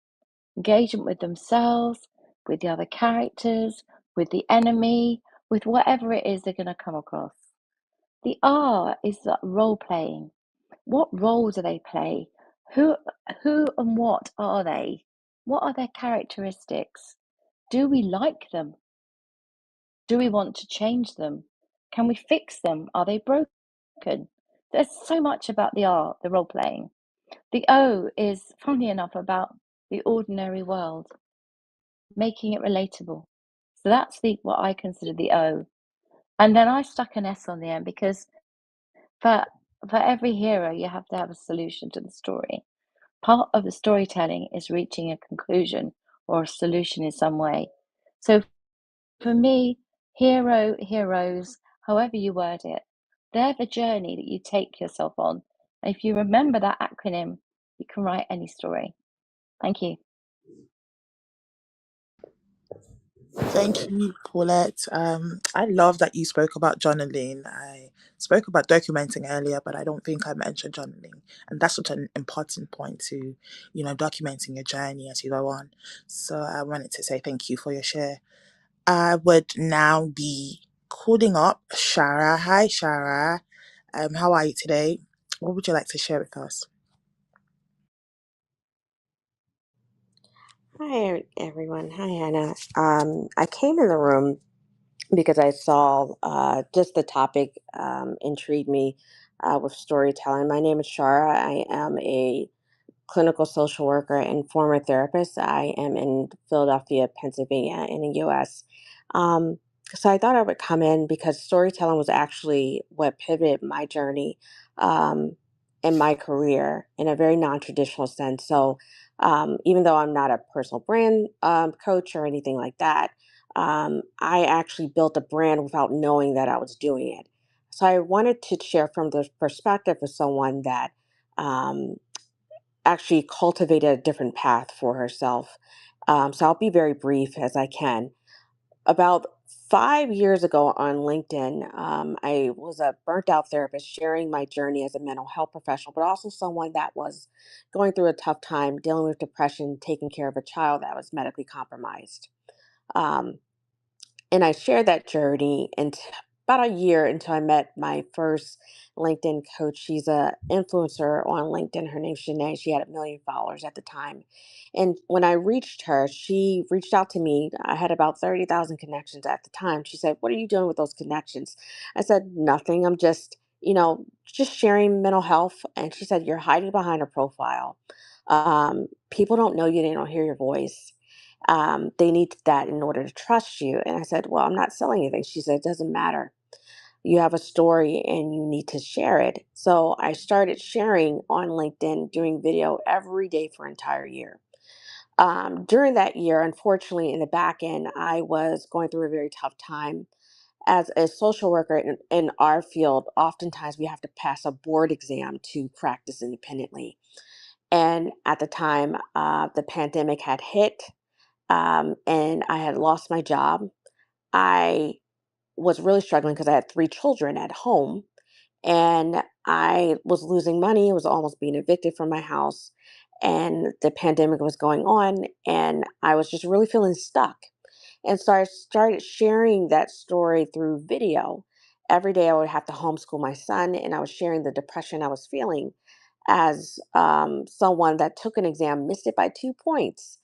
with themselves, with the other characters, with the enemy, with whatever it is they're going to come across. The R is that role playing. What role do they play? Who and what are they? What are their characteristics? Do we like them? Do we want to change them? Can we fix them? Are they broken? There's so much about the R, the role playing. The O is, funnily enough, about the ordinary world. making it relatable. So that's what I consider the O. And then I stuck an S on the end because for every hero, you have to have a solution to the story. Part of the storytelling is reaching a conclusion or a solution in some way. So for me, heroes, however you word it, they're the journey that you take yourself on. And if you remember that acronym, you can write any story. Thank you. Thank you, Paulette. I love that you spoke about journaling. I spoke about documenting earlier, but I don't think I mentioned journaling. And that's such an important point to, documenting your journey as you go on. So I wanted to say thank you for your share. I would now be calling up Shara. Hi, Shara. How are you today? What would you like to share with us? Hi, everyone. Hi, Hannah. I came in the room because I saw just the topic intrigued me with storytelling. My name is Shara. I am a clinical social worker and former therapist. I am in Philadelphia, Pennsylvania, in the US. Um, so I thought I would come in because storytelling was actually what pivoted my journey um, in my career in a very non traditional sense. So even though I'm not a personal brand coach or anything like that, I actually built a brand without knowing that I was doing it. So I wanted to share from the perspective of someone that um, actually cultivated a different path for herself. So I'll be very brief as I can. About 5 years ago on LinkedIn, I was a burnt out therapist sharing my journey as a mental health professional, but also someone that was going through a tough time dealing with depression, taking care of a child that was medically compromised. Um, and I shared that journey and about a year until I met my first LinkedIn coach. She's a influencer on LinkedIn. Her name's Shanae. She had 1 million followers at the time. And when I reached her, she reached out to me. I had about 30,000 connections at the time. She said, "What are you doing with those connections?" I said, "Nothing. I'm just sharing mental health." And she said, "You're hiding behind a profile. People don't know you. They don't hear your voice. They need that in order to trust you." And I said, "Well, I'm not selling anything." She said, "It doesn't matter. You have a story and you need to share it." So I started sharing on LinkedIn, doing video every day for an entire year. During that year, unfortunately, in the back end, I was going through a very tough time. As a social worker in our field, oftentimes we have to pass a board exam to practice independently. And at the time, the pandemic had hit and I had lost my job. I was really struggling because I had 3 children at home and I was losing money. I was almost being evicted from my house, and the pandemic was going on, and I was just really feeling stuck. And so I started sharing that story through video. Every day I would have to homeschool my son, and I was sharing the depression I was feeling as someone that took an exam, missed it by 2 points.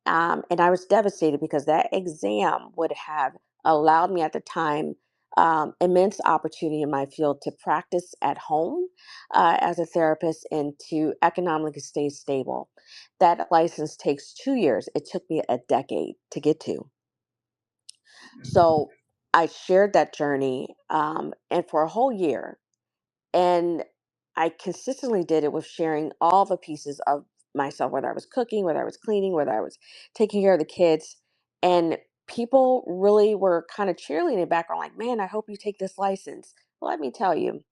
And I was devastated because that exam would have allowed me at the time immense opportunity in my field to practice at home as a therapist and to economically stay stable. That license takes 2 years. It took me a decade to get to. So I shared that journey, and for a whole year, and I consistently did it with sharing all the pieces of myself, whether I was cooking, whether I was cleaning, whether I was taking care of the kids. And people really were kind of cheerleading in the background, like, "Man, I hope you take this license." Well, let me tell you,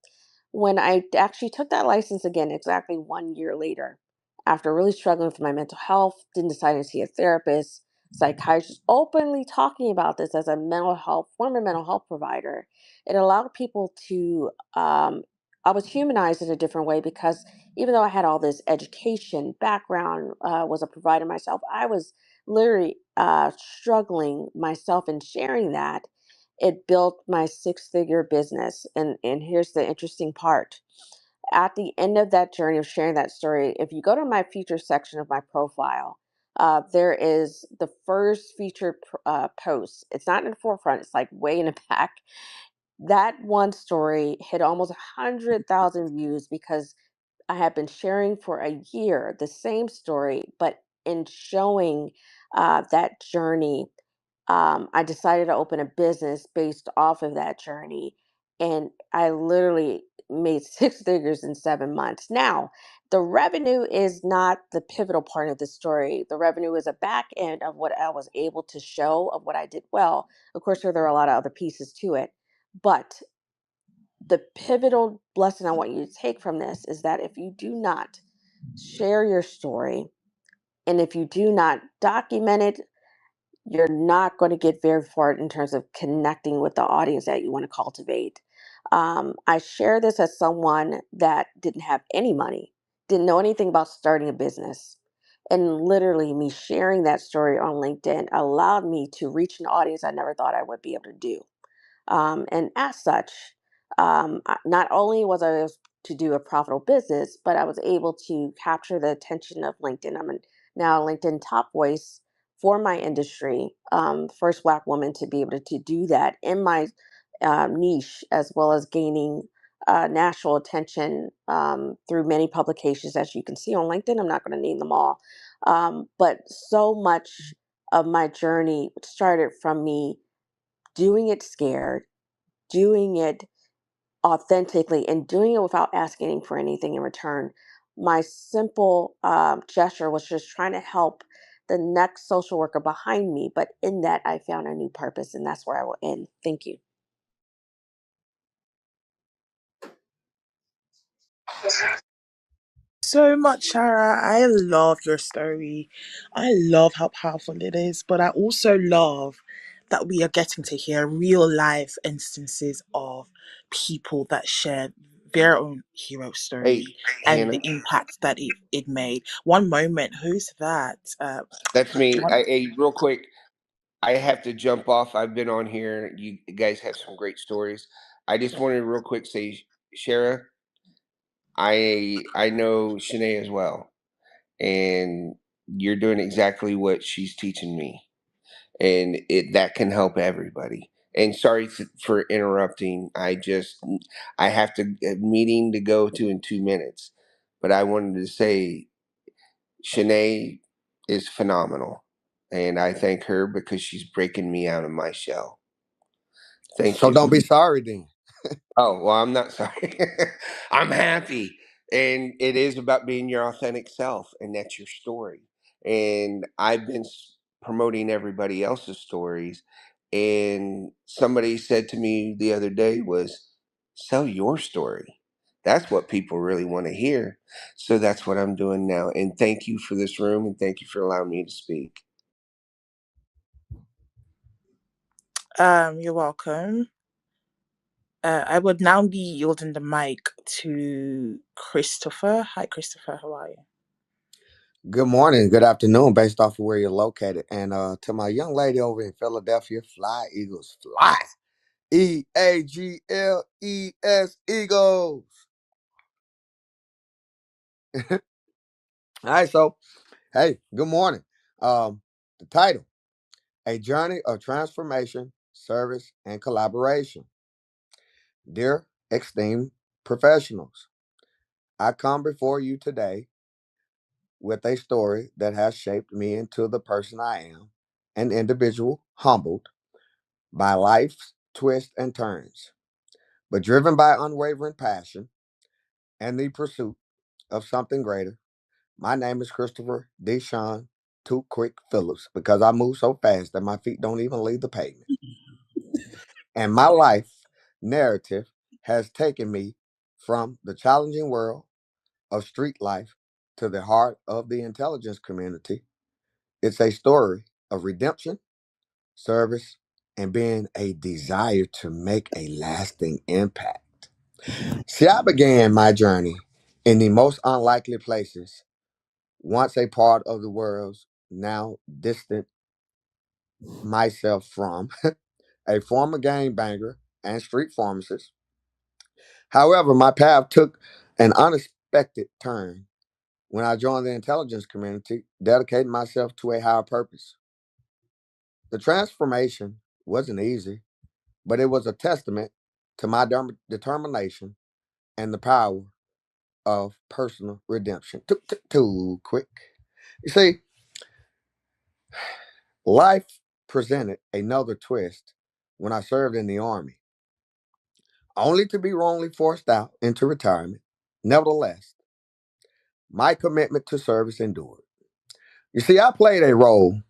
when I actually took that license again, exactly 1 year later, after really struggling with my mental health, then deciding to see a therapist, psychiatrist, openly talking about this as a mental health, former mental health provider, it allowed people to, I was humanized in a different way because even though I had all this education background, was a provider myself, I was literally struggling myself in sharing that. It built my 6-figure business. And here's the interesting part. At the end of that journey of sharing that story, if you go to my feature section of my profile, there is the first featured post. It's not in the forefront, it's like way in the back. That one story hit almost 100,000 views because I had been sharing for a year the same story, but in showing that journey, I decided to open a business based off of that journey. And I literally made 6 figures in 7 months. Now, the revenue is not the pivotal part of the story. The revenue is a back end of what I was able to show of what I did well. Of course, there are a lot of other pieces to it. But the pivotal lesson I want you to take from this is that if you do not share your story and if you do not document it, you're not going to get very far in terms of connecting with the audience that you want to cultivate. I share this as someone that didn't have any money, didn't know anything about starting a business. And literally, me sharing that story on LinkedIn allowed me to reach an audience I never thought I would be able to do. And as such, not only was I able to do a profitable business, but I was able to capture the attention of LinkedIn. Now a LinkedIn top voice for my industry, first Black woman to be able to do that in my niche, as well as gaining national attention through many publications, as you can see on LinkedIn. I'm not going to name them all, but so much of my journey started from me doing it scared, doing it authentically, and doing it without asking for anything in return. My simple gesture was just trying to help the next social worker behind me. But in that, I found a new purpose, and that's where I will end. Thank you. So much, Shara. I love your story. I love how powerful it is, but I also love that we are getting to hear real life instances of people that share their own hero story Hey, and the Hannah, impact that it made. One moment, who's that? that's me. One, Hey, real quick, I have to jump off. I've been on here. You guys have some great stories. I just wanted to real quick say, Shara, I know Shanae as well, and you're doing exactly what she's teaching me, and that can help everybody. And sorry for interrupting. I have a meeting to go to in 2 minutes, but I wanted to say Shanae is phenomenal, and I thank her because she's breaking me out of my shell. Thank So you. don't be sorry then. Oh, well, I'm not sorry. I'm happy. And it is about being your authentic self, and that's your story. And I've been promoting everybody else's stories. And somebody said to me the other day was, sell your story. That's what people really want to hear. So that's what I'm doing now. And thank you for this room, and thank you for allowing me to speak. you're welcome. I would now be yielding the mic to Christopher. Hi, Christopher. How are you? Good morning, good afternoon, based off of where you're located. And to my young lady over in Philadelphia, fly, Eagles, fly. Eagles, Eagles. All right, so hey, good morning. The title: A Journey of Transformation, Service, and Collaboration. Dear esteemed professionals, I come before you today with a story that has shaped me into the person I am, an individual humbled by life's twists and turns, but driven by unwavering passion and the pursuit of something greater. My name is Christopher Deshaun Too Quick Phillips because I move so fast that my feet don't even leave the pavement. And my life narrative has taken me from the challenging world of street life to the heart of the intelligence community. It's a story of redemption, service, and being a desire to make a lasting impact. See, I began my journey in the most unlikely places, once a part of the world's now distant myself from a former gangbanger and street pharmacist. However, my path took an unexpected turn when I joined the intelligence community, dedicating myself to a higher purpose. The transformation wasn't easy, but it was a testament to my determination and the power of personal redemption. Too quick. You see, Life presented another twist when I served in the Army, only to be wrongly forced out into retirement. Nevertheless, my commitment to service endured. You see, I played a role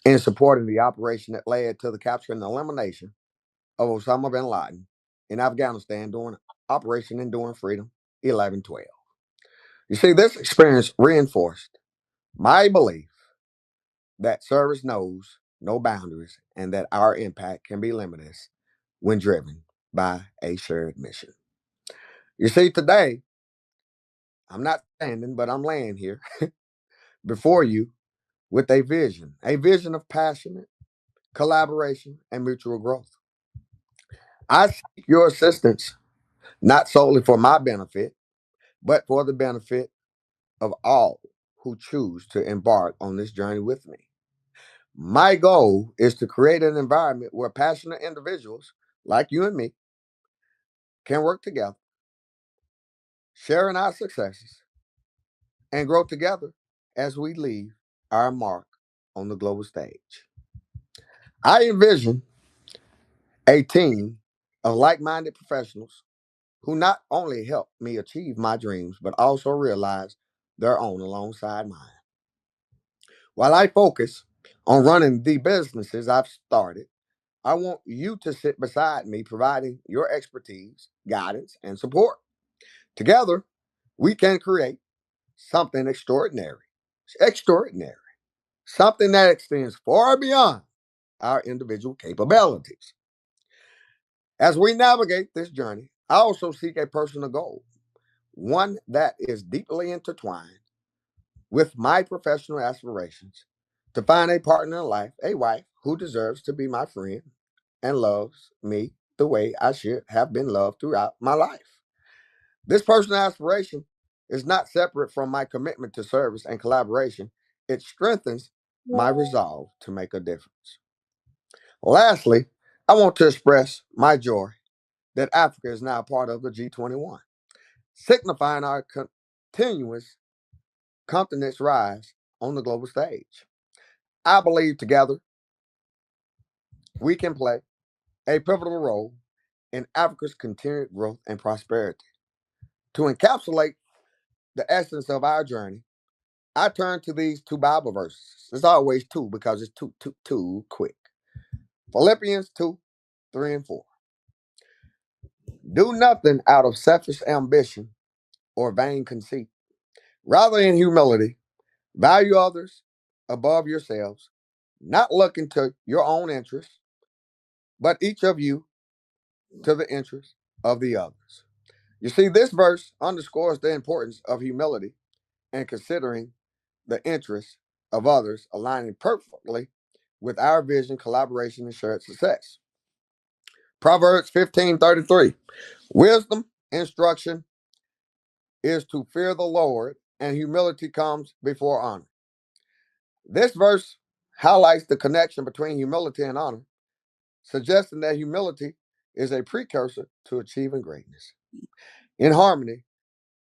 in supporting the operation that led to the capture and elimination of Osama bin Laden in Afghanistan during Operation Enduring Freedom 11/12. You see, this experience reinforced my belief that service knows no boundaries and that our impact can be limitless when driven by a shared mission. You see, today, I'm not standing, but I'm laying here before you with a vision of passionate collaboration and mutual growth. I seek your assistance not solely for my benefit, but for the benefit of all who choose to embark on this journey with me. My goal is to create an environment where passionate individuals like you and me can work together, sharing our successes, and grow together as we leave our mark on the global stage. I envision a team of like minded professionals who not only help me achieve my dreams, but also realize their own alongside mine. While I focus on running the businesses I've started, I want you to sit beside me, providing your expertise, guidance, and support. Together, we can create something extraordinary, something that extends far beyond our individual capabilities. As we navigate this journey, I also seek a personal goal, one that is deeply intertwined with my professional aspirations to find a partner in life, a wife who deserves to be my friend and loves me the way I should have been loved throughout my life. This personal aspiration is not separate from my commitment to service and collaboration. It strengthens my resolve to make a difference. Lastly, I want to express my joy that Africa is now part of the G21, signifying our continuous continent's rise on the global stage. I believe together we can play a pivotal role in Africa's continued growth and prosperity. To encapsulate the essence of our journey, I turn to these two Bible verses. There's always two because it's too quick. Philippians 2:3 and 4. Do nothing out of selfish ambition or vain conceit. Rather, in humility, value others above yourselves, not looking to your own interests, but each of you to the interest of the others. You see, this verse underscores the importance of humility and considering the interests of others, aligning perfectly with our vision, collaboration, and shared success. Proverbs 15:33. Wisdom, instruction is to fear the Lord, and humility comes before honor. This verse highlights the connection between humility and honor, suggesting that humility is a precursor to achieving greatness. In harmony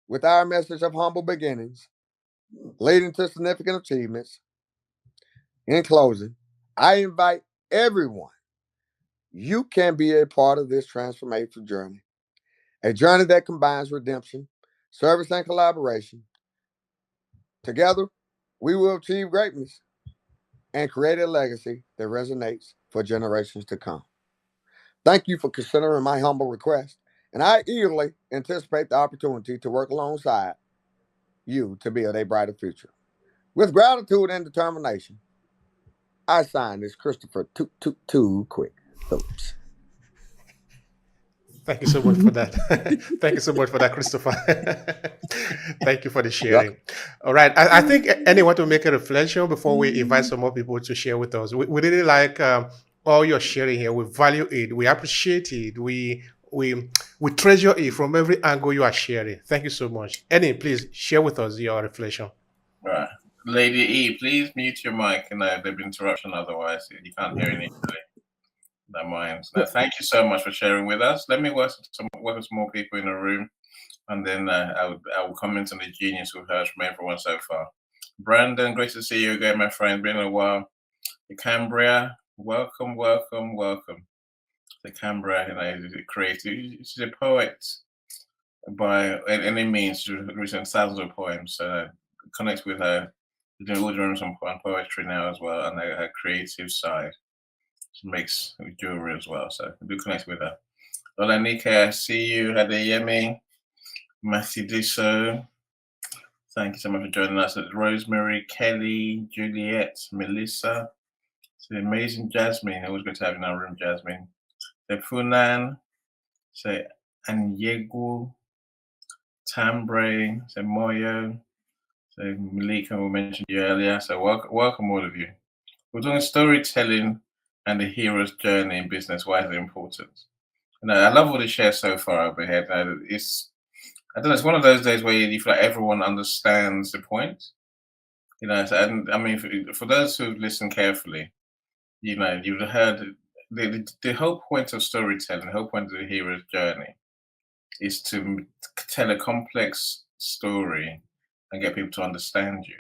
with our message of humble beginnings, leading to significant achievements, in closing, I invite everyone, you can be a part of this transformative journey, a journey that combines redemption, service, and collaboration. Together, we will achieve greatness and create a legacy that resonates for generations to come. Thank you for considering my humble request, and I eagerly anticipate the opportunity to work alongside you to build a brighter future. With gratitude and determination, I sign this Christopher Too Quick Phillips. Thank you so much for that. Thank you so much for that, Christopher. Thank you for the sharing. All right. I think anyone to make a reflection before we invite some more people to share with us. We really like all your sharing here. We value it. We appreciate it. We treasure it from every angle you are sharing. Thank you so much. Annie, please share with us your reflection. Right. Lady E, please mute your mic, and there'll be interruption otherwise. You can't hear anything. That minds. Now, thank you so much for sharing with us. Let me work with some more people in the room, and then I will comment on the genius we've heard from everyone so far. Brandon, great to see you again, my friend. Been a while. The Cambria, welcome, welcome, welcome. The Cambria, is a creative. She's a poet by any means. She's written thousands of poems. So connect with her. She's doing some poetry now as well, and her creative side. She makes jewelry as well, so do connect with her. Olanike, I see you. Adeyemi, Matthew Diso. Thank you so much for joining us. Rosemary, Kelly, Juliet, Melissa. It's the amazing Jasmine. Always good to have you in our room, Jasmine. The Funan, say Anyegu, Tambre, say Moyo, say Malika, we mentioned you earlier. So welcome all of you. We're doing storytelling and the hero's journey in business. Why is it important? I love all the shares so far over here. It's I don't know. It's one of those days where you feel like everyone understands the point. And I mean, for those who listen carefully, you've heard the whole point of storytelling, the whole point of the hero's journey, is to tell a complex story and get people to understand you.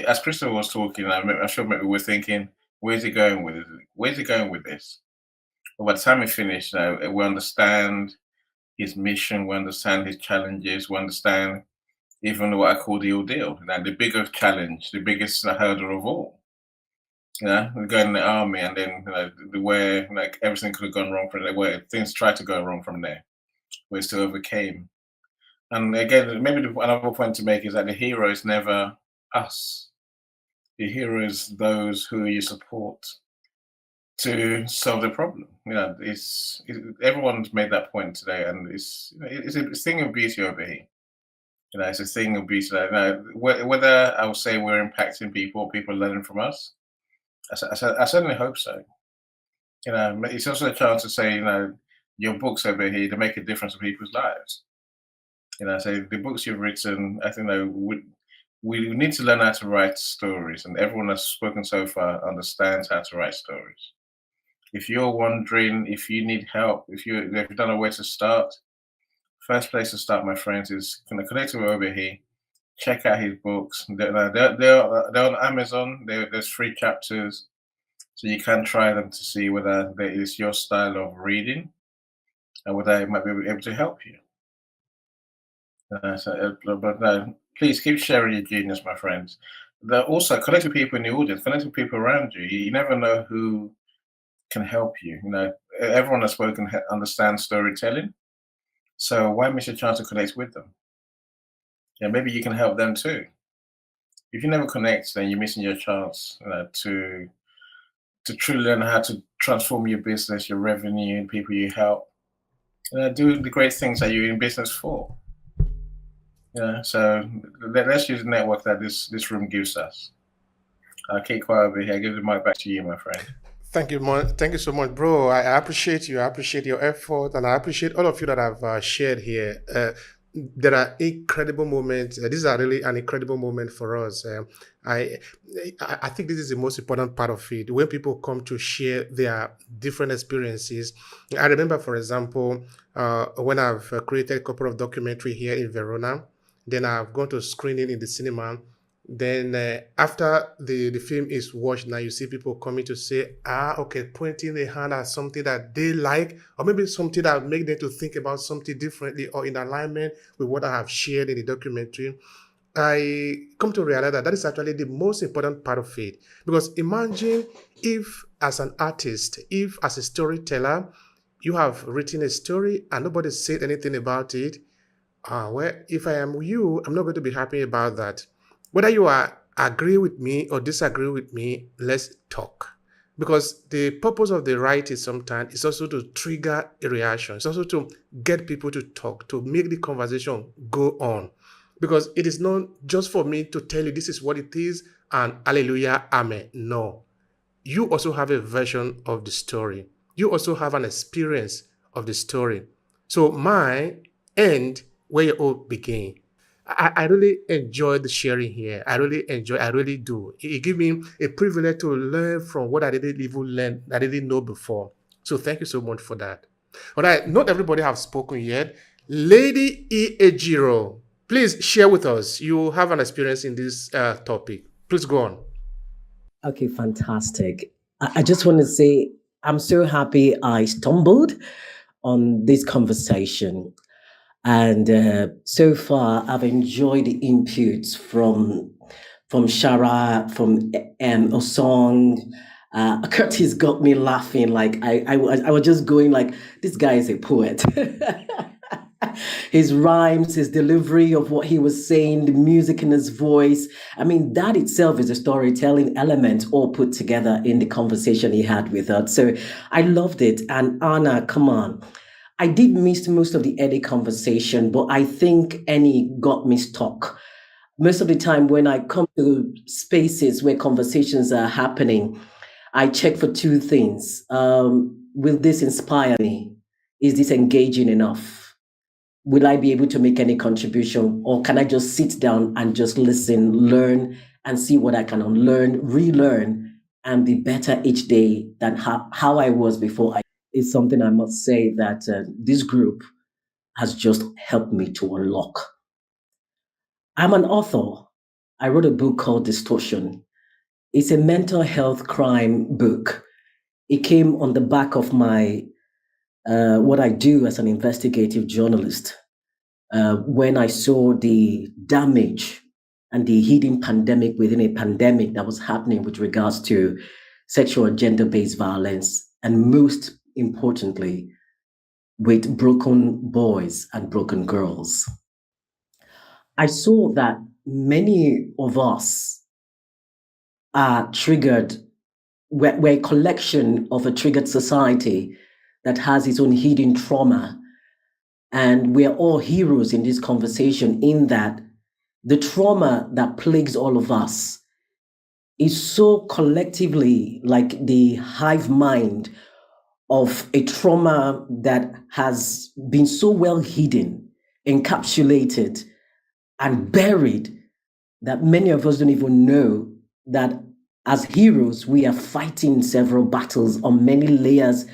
As Crystal was talking, I'm sure maybe we're thinking, where's he going with it? Where's he going with this? But by the time we finish, we understand his mission, we understand his challenges, we understand even what I call the ordeal, the bigger challenge, the biggest hurdle of all. We go in the army, and then where everything could have gone wrong from there, where things tried to go wrong from there, we still overcame. And again, maybe another point to make is that the hero is never us. The hero is those who you support to solve the problem. Everyone's made that point today, and it's a thing of beauty over here. It's a thing of beauty. Whether I will say we're impacting people learning from us, I certainly hope so. It's also a chance to say, your books over here, to make a difference in people's lives. So the books you've written, I think we need to learn how to write stories, and everyone that's spoken so far understands how to write stories. If you're wondering, if you need help, if you don't know where to start, first place to start, my friends, is connect with Obehi. Check out his books. They're on Amazon. There's free chapters, so you can try them to see whether there is your style of reading and whether it might be able to help you. Please keep sharing your genius, my friends. Also, connect with people in the audience, connect with people around you. You never know who can help you. Everyone that's spoken understands storytelling, so why miss a chance to connect with them? Maybe you can help them too. If you never connect, then you're missing your chance to truly learn how to transform your business, your revenue, and people you help. Do the great things that you're in business for. So let's use the network that this room gives us. I'll keep quiet over here. Give the mic back to you, my friend. Thank you so much, bro. I appreciate you. I appreciate your effort, and I appreciate all of you that have shared here. There are incredible moments. These are really an incredible moment for us. I think this is the most important part of it. When people come to share their different experiences. I remember, for example, when I've created a couple of documentary here in Verona, then I've gone to screening in the cinema. Then after the film is watched, now you see people coming to say, okay, pointing the hand at something that they like, or maybe something that make them to think about something differently or in alignment with what I have shared in the documentary. I come to realize that is actually the most important part of it. Because imagine if as an artist, if as a storyteller, you have written a story and nobody said anything about it. Well, if I am you, I'm not going to be happy about that. Whether you agree with me or disagree with me, let's talk. Because the purpose of the writing sometimes is also to trigger a reaction. It's also to get people to talk, to make the conversation go on. Because it is not just for me to tell you this is what it is and hallelujah, amen. No. You also have a version of the story. You also have an experience of the story. So mine end where you all begin. I really enjoy the sharing here. I really do. It gives me a privilege to learn from what I didn't even learn, I didn't know before. So thank you so much for that. All right, not everybody have spoken yet. Lady E. Ejiro, please share with us. You have an experience in this topic. Please go on. Okay, fantastic. I just want to say I'm so happy I stumbled on this conversation. And so far, I've enjoyed the inputs from Shara, from Osong. Curtis got me laughing. Like I was just going like, this guy is a poet. His rhymes, his delivery of what he was saying, the music in his voice. I mean, that itself is a storytelling element all put together in the conversation he had with us. So I loved it. And Anna, come on. I did miss most of the Eddie conversation, but I think Annie got me stuck. Most of the time when I come to spaces where conversations are happening, I check for two things. Will this inspire me? Is this engaging enough? Will I be able to make any contribution? Or can I just sit down and just listen, learn, and see what I can unlearn, relearn, and be better each day than how I was before? Is something I must say that this group has just helped me to unlock. I'm an author. I wrote a book called Distortion. It's a mental health crime book. It came on the back of my what I do as an investigative journalist. When I saw the damage and the hidden pandemic within a pandemic that was happening with regards to sexual and gender-based violence, and most importantly, with broken boys and broken girls. I saw that many of us are triggered, we're a collection of a triggered society that has its own hidden trauma. And we're all heroes in this conversation, in that the trauma that plagues all of us is so collectively like the hive mind of a trauma that has been so well hidden, encapsulated, and buried that many of us don't even know that as heroes, we are fighting several battles on many layers,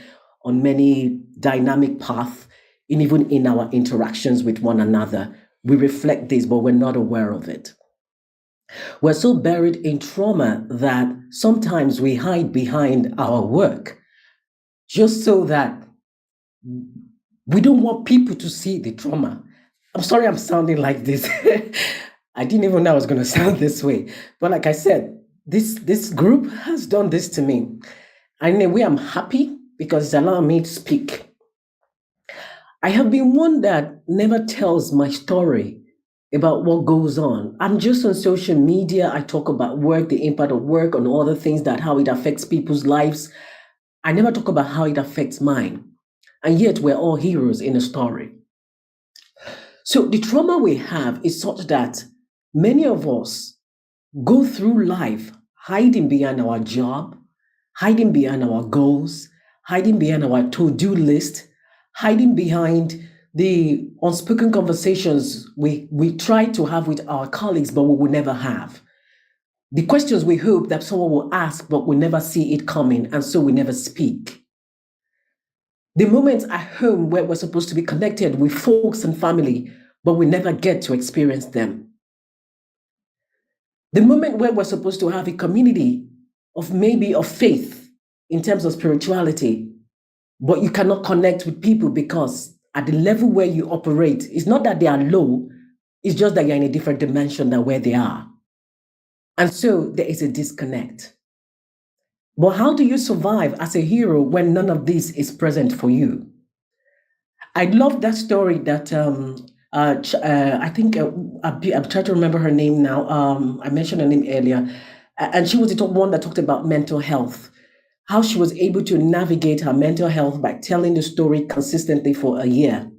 on many dynamic paths, and even in our interactions with one another. We reflect this, but we're not aware of it. We're so buried in trauma that sometimes we hide behind our work just so that we don't want people to see the trauma. I'm sorry I'm sounding like this. I didn't even know I was going to sound this way. But like I said, this group has done this to me. And in a way, I'm happy because it's allowed me to speak. I have been one that never tells my story about what goes on. I'm just on social media. I talk about work, the impact of work on other things, that how it affects people's lives. I never talk about how it affects mine. And yet we're all heroes in a story. So the trauma we have is such that many of us go through life hiding behind our job, hiding behind our goals, hiding behind our to-do list, hiding behind the unspoken conversations we try to have with our colleagues, but we will never have. The questions we hope that someone will ask, but we never see it coming, and so we never speak. The moments at home where we're supposed to be connected with folks and family, but we never get to experience them. The moment where we're supposed to have a community of maybe of faith in terms of spirituality, but you cannot connect with people because at the level where you operate, it's not that they are low, it's just that you're in a different dimension than where they are. And so there is a disconnect. But how do you survive as a hero when none of this is present for you? I love that story that I think I'm trying to remember her name now. I mentioned her name earlier, and she was the one that talked about mental health, how she was able to navigate her mental health by telling the story consistently for a year.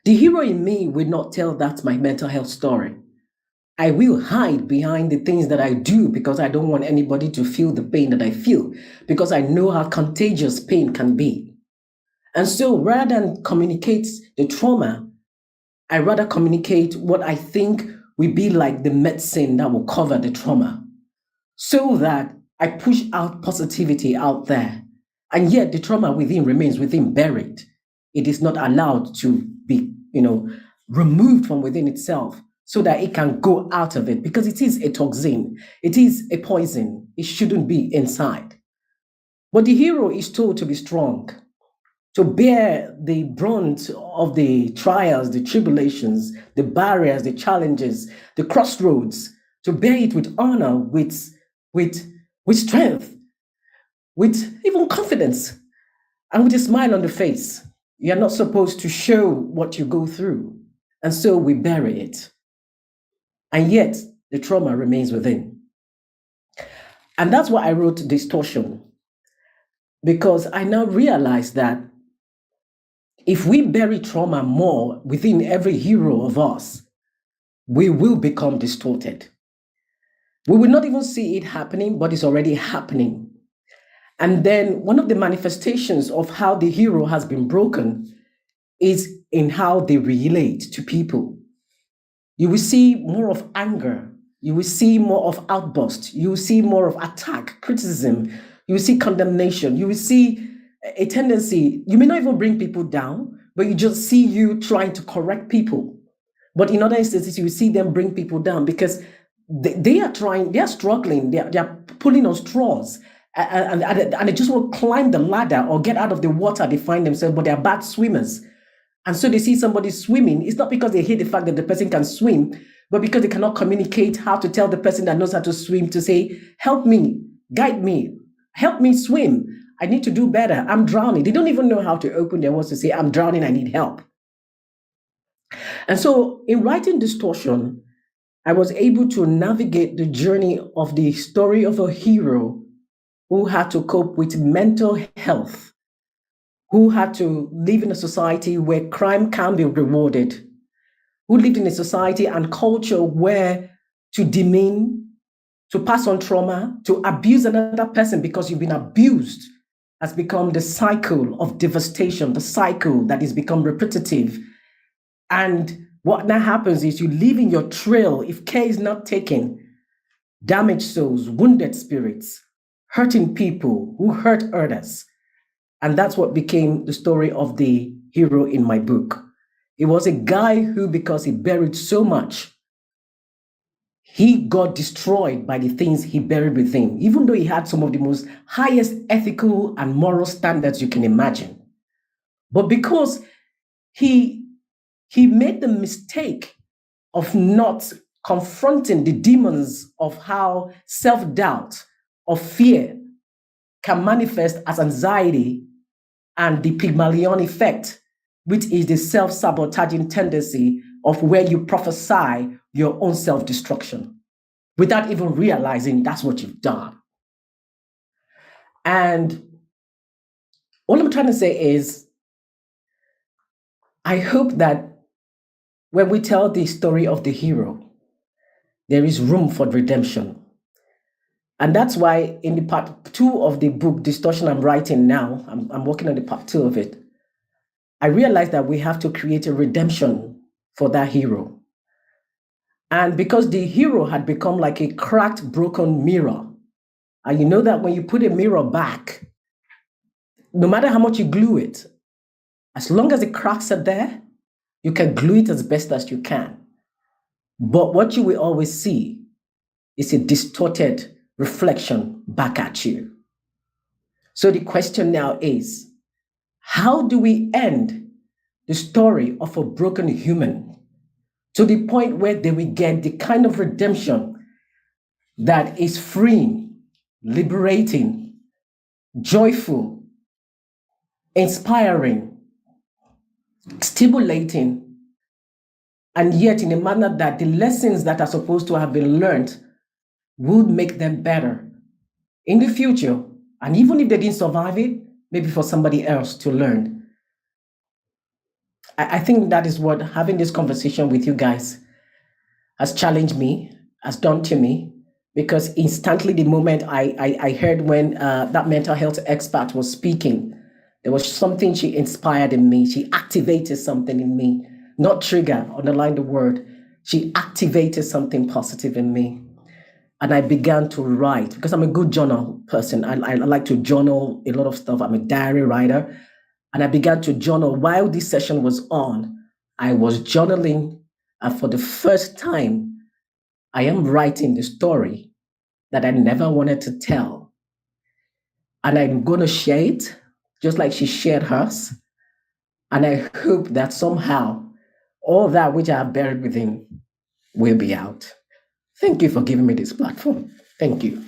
The hero in me will not tell that my mental health story. I will hide behind the things that I do because I don't want anybody to feel the pain that I feel, because I know how contagious pain can be. And so rather than communicate the trauma, I rather communicate what I think will be like the medicine that will cover the trauma, so that I push out positivity out there. And yet the trauma within remains within, buried. It is not allowed to be, removed from within itself, so that it can go out of it, because it is a toxin, it is a poison, it shouldn't be inside. But the hero is told to be strong, to bear the brunt of the trials, the tribulations, the barriers, the challenges, the crossroads, to bear it with honor, with strength, with even confidence, and with a smile on the face. You're not supposed to show what you go through. And so we bury it. And yet the trauma remains within. And that's why I wrote Distortion, because I now realize that if we bury trauma more within every hero of us, we will become distorted. We will not even see it happening, but it's already happening. And then one of the manifestations of how the hero has been broken is in how they relate to people. You will see more of anger. You will see more of outburst. You will see more of attack, criticism. You will see condemnation. You will see a tendency. You may not even bring people down, but you just see you trying to correct people. But in other instances, you will see them bring people down because they are struggling, they are pulling on straws. And they just want to climb the ladder or get out of the water they find themselves, but they are bad swimmers. And so they see somebody swimming. It's not because they hate the fact that the person can swim, but because they cannot communicate how to tell the person that knows how to swim to say, help me, guide me, help me swim. I need to do better. I'm drowning. They don't even know how to open their words to say, I'm drowning, I need help. And so in writing Distortion, I was able to navigate the journey of the story of a hero who had to cope with mental health, who had to live in a society where crime can be rewarded, who lived in a society and culture where to demean, to pass on trauma, to abuse another person because you've been abused has become the cycle of devastation, the cycle that has become repetitive. And what now happens is you leave in your trail, if care is not taken, damaged souls, wounded spirits, hurting people who hurt others. And that's what became the story of the hero in my book. It was a guy who, because he buried so much, he got destroyed by the things he buried with him, even though he had some of the most highest ethical and moral standards you can imagine. But because he made the mistake of not confronting the demons of how self-doubt or fear can manifest as anxiety, and the Pygmalion effect, which is the self-sabotaging tendency of where you prophesy your own self-destruction without even realizing that's what you've done. And all I'm trying to say is, I hope that when we tell the story of the hero, there is room for redemption. And that's why in the part 2 of the book, Distortion, I'm writing now, I'm working on the part 2 of it, I realized that we have to create a redemption for that hero. And because the hero had become like a cracked, broken mirror, and you know that when you put a mirror back, no matter how much you glue it, as long as the cracks are there, you can glue it as best as you can. But what you will always see is a distorted reflection back at you. So the question now is, how do we end the story of a broken human to the point where they will get the kind of redemption that is freeing, liberating, joyful, inspiring, stimulating, and yet in a manner that the lessons that are supposed to have been learned would make them better in the future. And even if they didn't survive it, maybe for somebody else to learn. I think that is what having this conversation with you guys has challenged me, has done to me, because instantly the moment I heard when that mental health expert was speaking, there was something she inspired in me. She activated something in me, not trigger, underline the word. She activated something positive in me. And I began to write, because I'm a good journal person. I like to journal a lot of stuff. I'm a diary writer. And I began to journal while this session was on. I was journaling And for the first time, I am writing the story that I never wanted to tell. And I'm going to share it just like she shared hers. And I hope that somehow all that which I have buried within will be out. Thank you for giving me this platform. Thank you.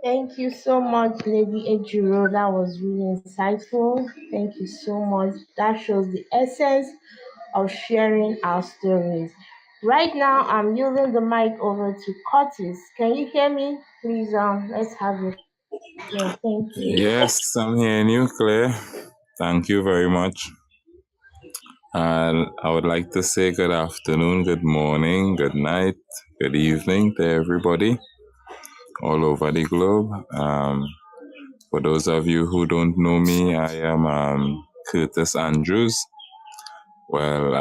Thank you so much, Lady Ejiro. That was really insightful. Thank you so much. That shows the essence of sharing our stories. Right now, I'm yielding the mic over to Curtis. Can you hear me? Please, let's have your share. Thank you. Yes, I'm hearing you, Claire. Thank you very much. And I would like to say good afternoon, good morning, good night, good evening to everybody all over the globe. For those of you who don't know me, I am Curtis Andrews. Well,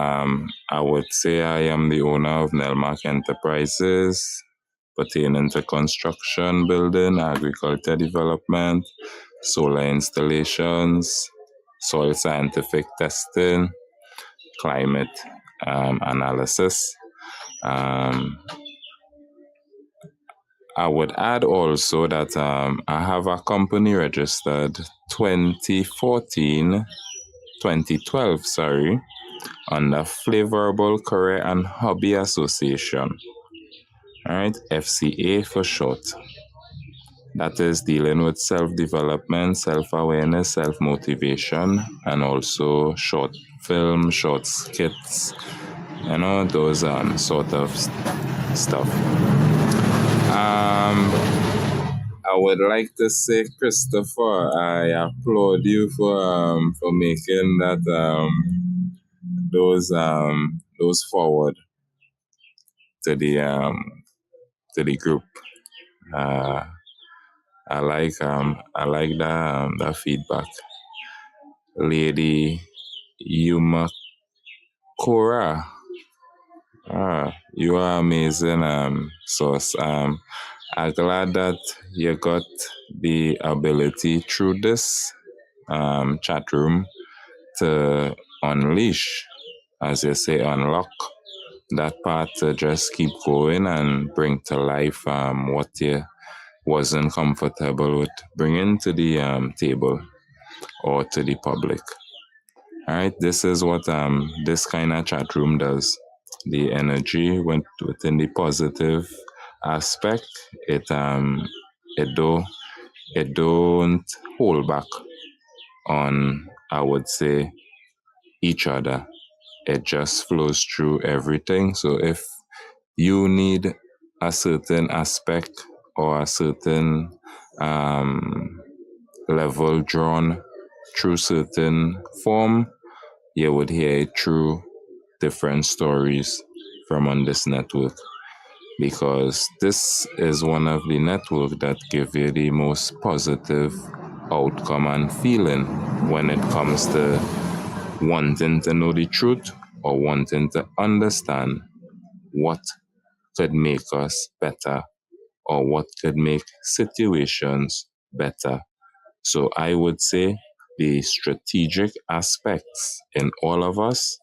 I would say I am the owner of Nelmark Enterprises, pertaining to construction, building, agriculture development, solar installations, soil scientific testing, climate analysis. I would add also that I have a company registered 2012, under Flavorable Career and Hobby Association. All right, FCA for short. That is dealing with self-development, self-awareness, self-motivation, and also short film, short skits, those sort of stuff. I would like to say, Christopher, I applaud you for making that those forward to the group. I like that feedback. Lady Yumakura, you are amazing, Source. I'm glad that you got the ability through this chat room to unleash, as you say, unlock that part to just keep going and bring to life what you wasn't comfortable with bringing to the table or to the public. All right, this is what this kind of chat room does. The energy within the positive aspect. It don't hold back on, I would say, each other. It just flows through everything. So if you need a certain aspect or a certain level drawn through certain form, you would hear it through different stories from on this network, because this is one of the network that give you the most positive outcome and feeling when it comes to wanting to know the truth or wanting to understand what could make us better or what could make situations better. So I would say the strategic aspects in all of us,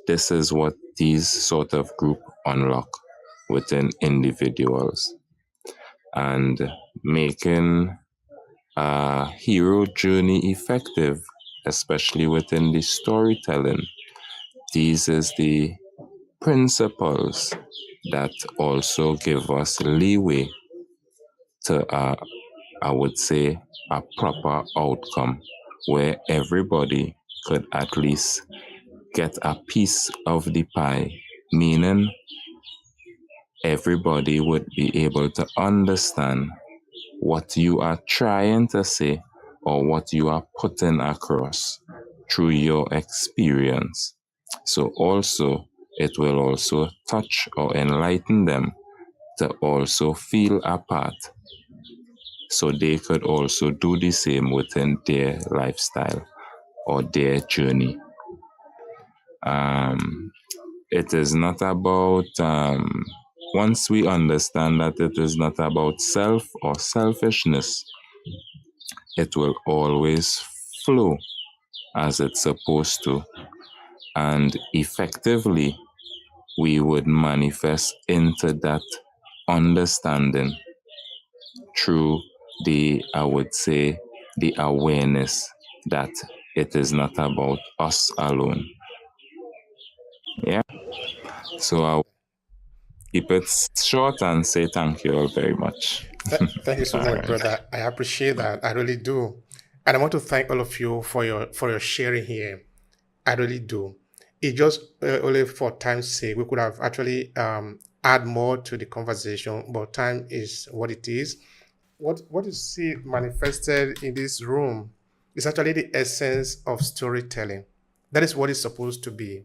this is what these sort of group unlock within individuals. And making a hero journey effective, especially within the storytelling, these is the principles that also give us leeway to, I would say, a proper outcome where everybody could at least get a piece of the pie, meaning everybody would be able to understand what you are trying to say or what you are putting across through your experience. So also, it will also touch or enlighten them to also feel a part, so they could also do the same within their lifestyle or their journey. It is not about, once we understand that it is not about self or selfishness, it will always flow as it's supposed to. and effectively we would manifest into that understanding through I would say, the awareness that it is not about us alone. Yeah. So I'll keep it short and say thank you all very much. Thank you so All much, right. brother. I appreciate that. I really do. And I want to thank all of you for your sharing here. I really do. It just only for time's sake, we could have actually add more to the conversation, but time is what it is. What you see manifested in this room is actually the essence of storytelling. That is what it's supposed to be.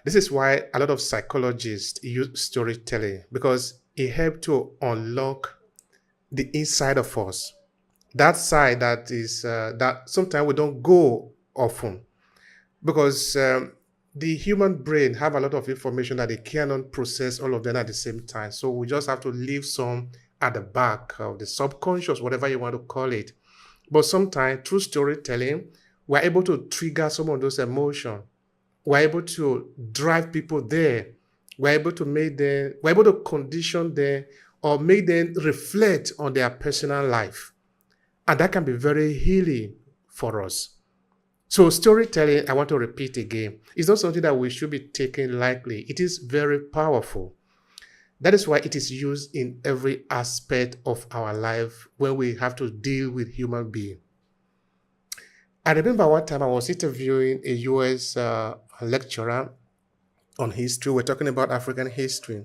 This is why a lot of psychologists use storytelling, because it helps to unlock the inside of us. That side that is that sometimes we don't go often, because the human brain have a lot of information that they cannot process all of them at the same time. So we just have to leave some at the back of the subconscious, whatever you want to call it. But sometimes through storytelling, we're able to trigger some of those emotions. We're able to drive people there. We're able to condition them or make them reflect on their personal life. And that can be very healing for us. So storytelling, I want to repeat again, is not something that we should be taken lightly. It is very powerful. That is why it is used in every aspect of our life when we have to deal with human beings. I remember one time I was interviewing a US lecturer on history. We're talking about African history.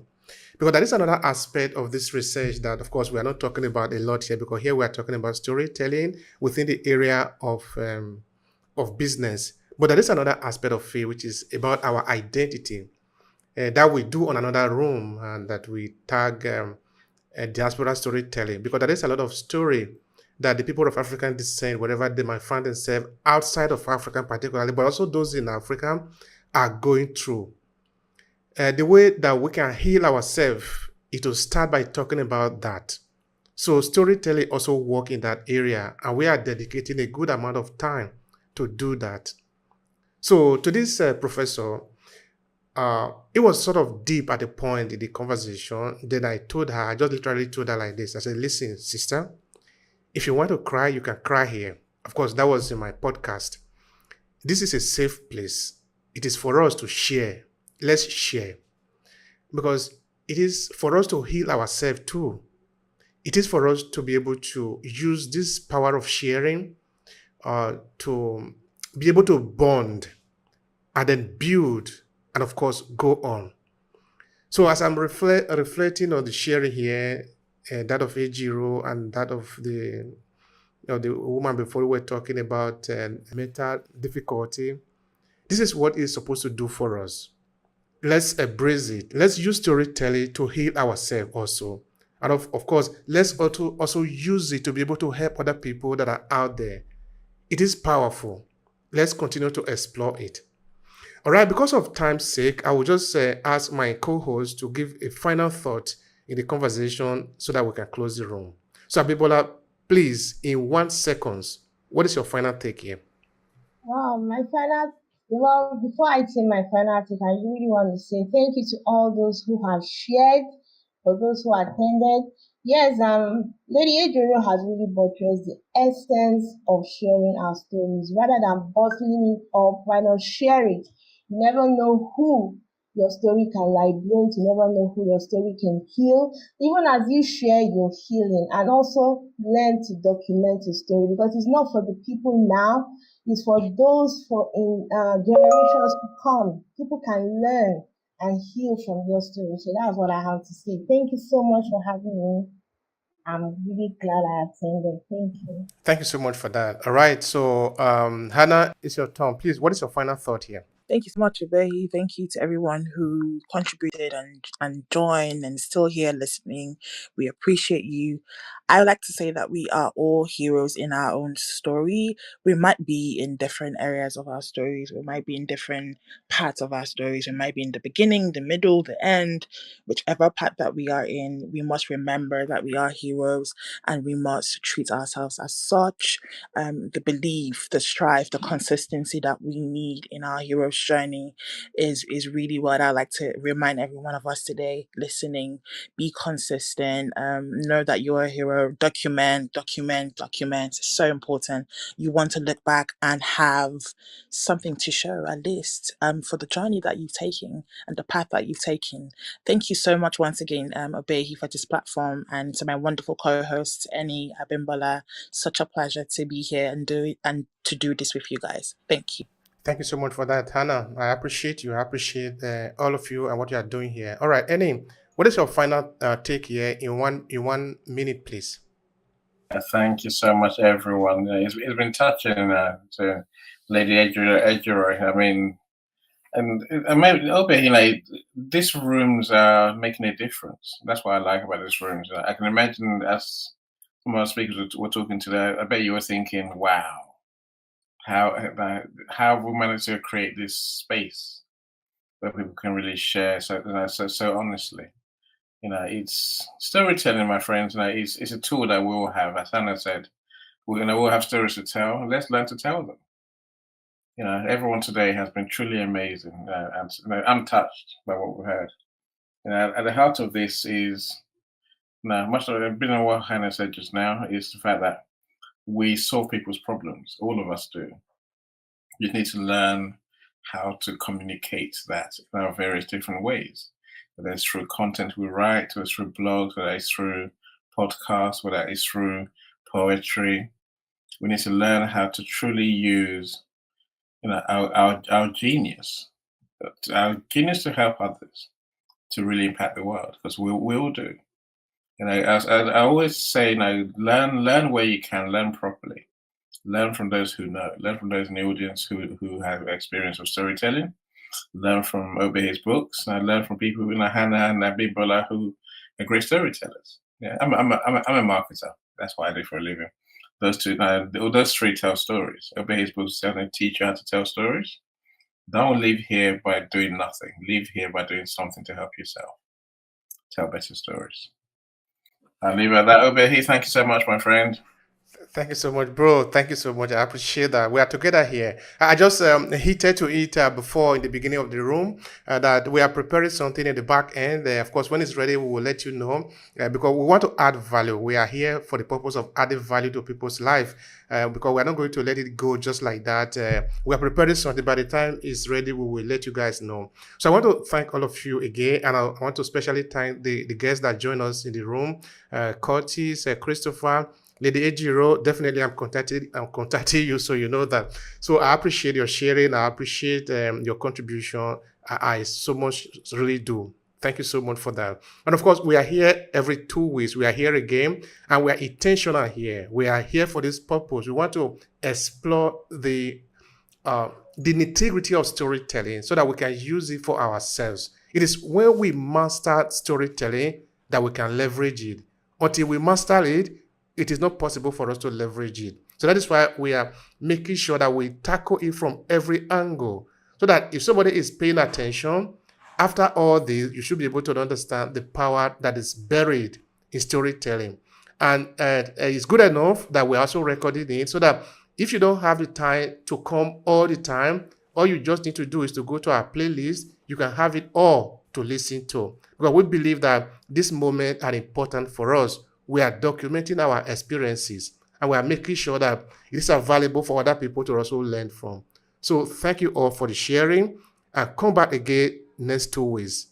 Because that is another aspect of this research that, of course, we are not talking about a lot here, because here we are talking about storytelling within the area of business. But there is another aspect of it, which is about our identity that we do on another room, and that we tag diaspora storytelling, because there is a lot of story that the people of African descent, wherever they might find themselves outside of Africa particularly, but also those in Africa, are going through. The way that we can heal ourselves is to start by talking about that. So storytelling also work in that area, and we are dedicating a good amount of time to do that. So to this professor, it was sort of deep at the point in the conversation. Then I just literally told her like this. I said, listen, sister, if you want to cry, you can cry here. Of course, that was in my podcast. This is a safe place. It is for us to share. Let's share. Because it is for us to heal ourselves too. It is for us to be able to use this power of sharing to be able to bond and then build and, of course, go on. So as I'm reflecting on the sharing here, that of Ejiro and that of the woman before, we were talking about mental difficulty, this is what it's supposed to do for us. Let's embrace it. Let's use storytelling to heal ourselves also. And of course, let's also use it to be able to help other people that are out there. It is powerful. Let's continue to explore it. All right, because of time's sake, I will just ask my co-host to give a final thought in the conversation so that we can close the room. So Abibola, please, in 1 second, what is your final take here? Before I say my final take, I really want to say thank you to all those who have shared, for those who attended. Yes, Lady Ejiro has really buttressed the essence of sharing our stories. Rather than bottling it up, why not share it? You never know who your story can liberate. You never know who your story can heal. Even as you share your healing, and also learn to document your story, because it's not for the people now, it's for those for in generations to come. People can learn and heal from your story. So that's what I have to say. Thank you so much for having me. I'm really glad I attended. Thank you. Thank you so much for that. All right, so Hannah, it's your turn. Please, what is your final thought here? Thank you so much, Obehi. Thank you to everyone who contributed and joined and still here listening. We appreciate you. I would like to say that we are all heroes in our own story. We might be in different areas of our stories. We might be in different parts of our stories. We might be in the beginning, the middle, the end. Whichever part that we are in, we must remember that we are heroes and we must treat ourselves as such. The belief, the strive, the consistency that we need in our hero hero's journey is really what I like to remind every one of us today listening. Be consistent. Know that you're a hero. Document. It's so important. You want to look back and have something to show, at least, for the journey that you've taken and the path that you've taken. Thank you so much once again, Obehi, for this platform, and to my wonderful co-host, Eni Abimbola. Such a pleasure to be here and to do this with you guys. Thank you. Thank you so much for that, Hannah. I appreciate you. I appreciate all of you and what you are doing here. All right, Annie, what is your final take here in 1 minute, please? Thank you so much, everyone. It's been touching to Lady Edgeroy. I mean, and maybe Obehi, these rooms are making a difference. That's what I like about these rooms. I can imagine as some of our speakers were talking today, I bet you were thinking, wow, how have we managed to create this space where people can really share so honestly? It's storytelling, my friends. It's a tool that we all have. As Hannah said, we'll have stories to tell. Let's learn to tell them. Everyone today has been truly amazing, and I'm touched by what we heard. At the heart of this is, much of it, been on what Hannah said just now, is the fact that we solve people's problems. All of us do. You need to learn how to communicate that in various different ways. Whether it's through content we write, whether it's through blogs, whether it's through podcasts, whether it's through poetry. We need to learn how to truly use our genius to help others to really impact the world, because we all do. As I always say, learn where you can, learn properly, learn from those who know, learn from those in the audience who have experience of storytelling, learn from Obehi's books, and I learn from people Hannah and Abimbola who are great storytellers. Yeah, I'm a marketer. That's what I do for a living. Those three tell stories. Obehi's books teach you how to tell stories. Don't leave here by doing nothing. Leave here by doing something to help yourself tell better stories. I'll leave it at that. Obehi, thank you so much, my friend. Thank you so much, bro. Thank you so much. I appreciate that. We are together here. I just hinted to it before in the beginning of the room that we are preparing something in the back end. Of course, when it's ready, we will let you know because we want to add value. We are here for the purpose of adding value to people's life because we are not going to let it go just like that. We are preparing something. By the time it's ready, we will let you guys know. So I want to thank all of you again, and I want to especially thank the guests that joined us in the room, Curtis, Christopher, Lady Ejiro. Definitely I'm contacting you, so you know that. So I appreciate your sharing. I appreciate your contribution. I so much really do. Thank you so much for that. And of course, we are here every 2 weeks. We are here again, and we are intentional here. We are here for this purpose. We want to explore the integrity of storytelling so that we can use it for ourselves. It is when we master storytelling that we can leverage it. Until we master it, it is not possible for us to leverage it. So that is why we are making sure that we tackle it from every angle, so that if somebody is paying attention, after all this, you should be able to understand the power that is buried in storytelling. And it's good enough that we're also recording it, so that if you don't have the time to come all the time, all you just need to do is to go to our playlist. You can have it all to listen to. Because we believe that these moments are important for us. We are documenting our experiences, and we are making sure that it is available for other people to also learn from. So thank you all for the sharing, and come back again next 2 weeks.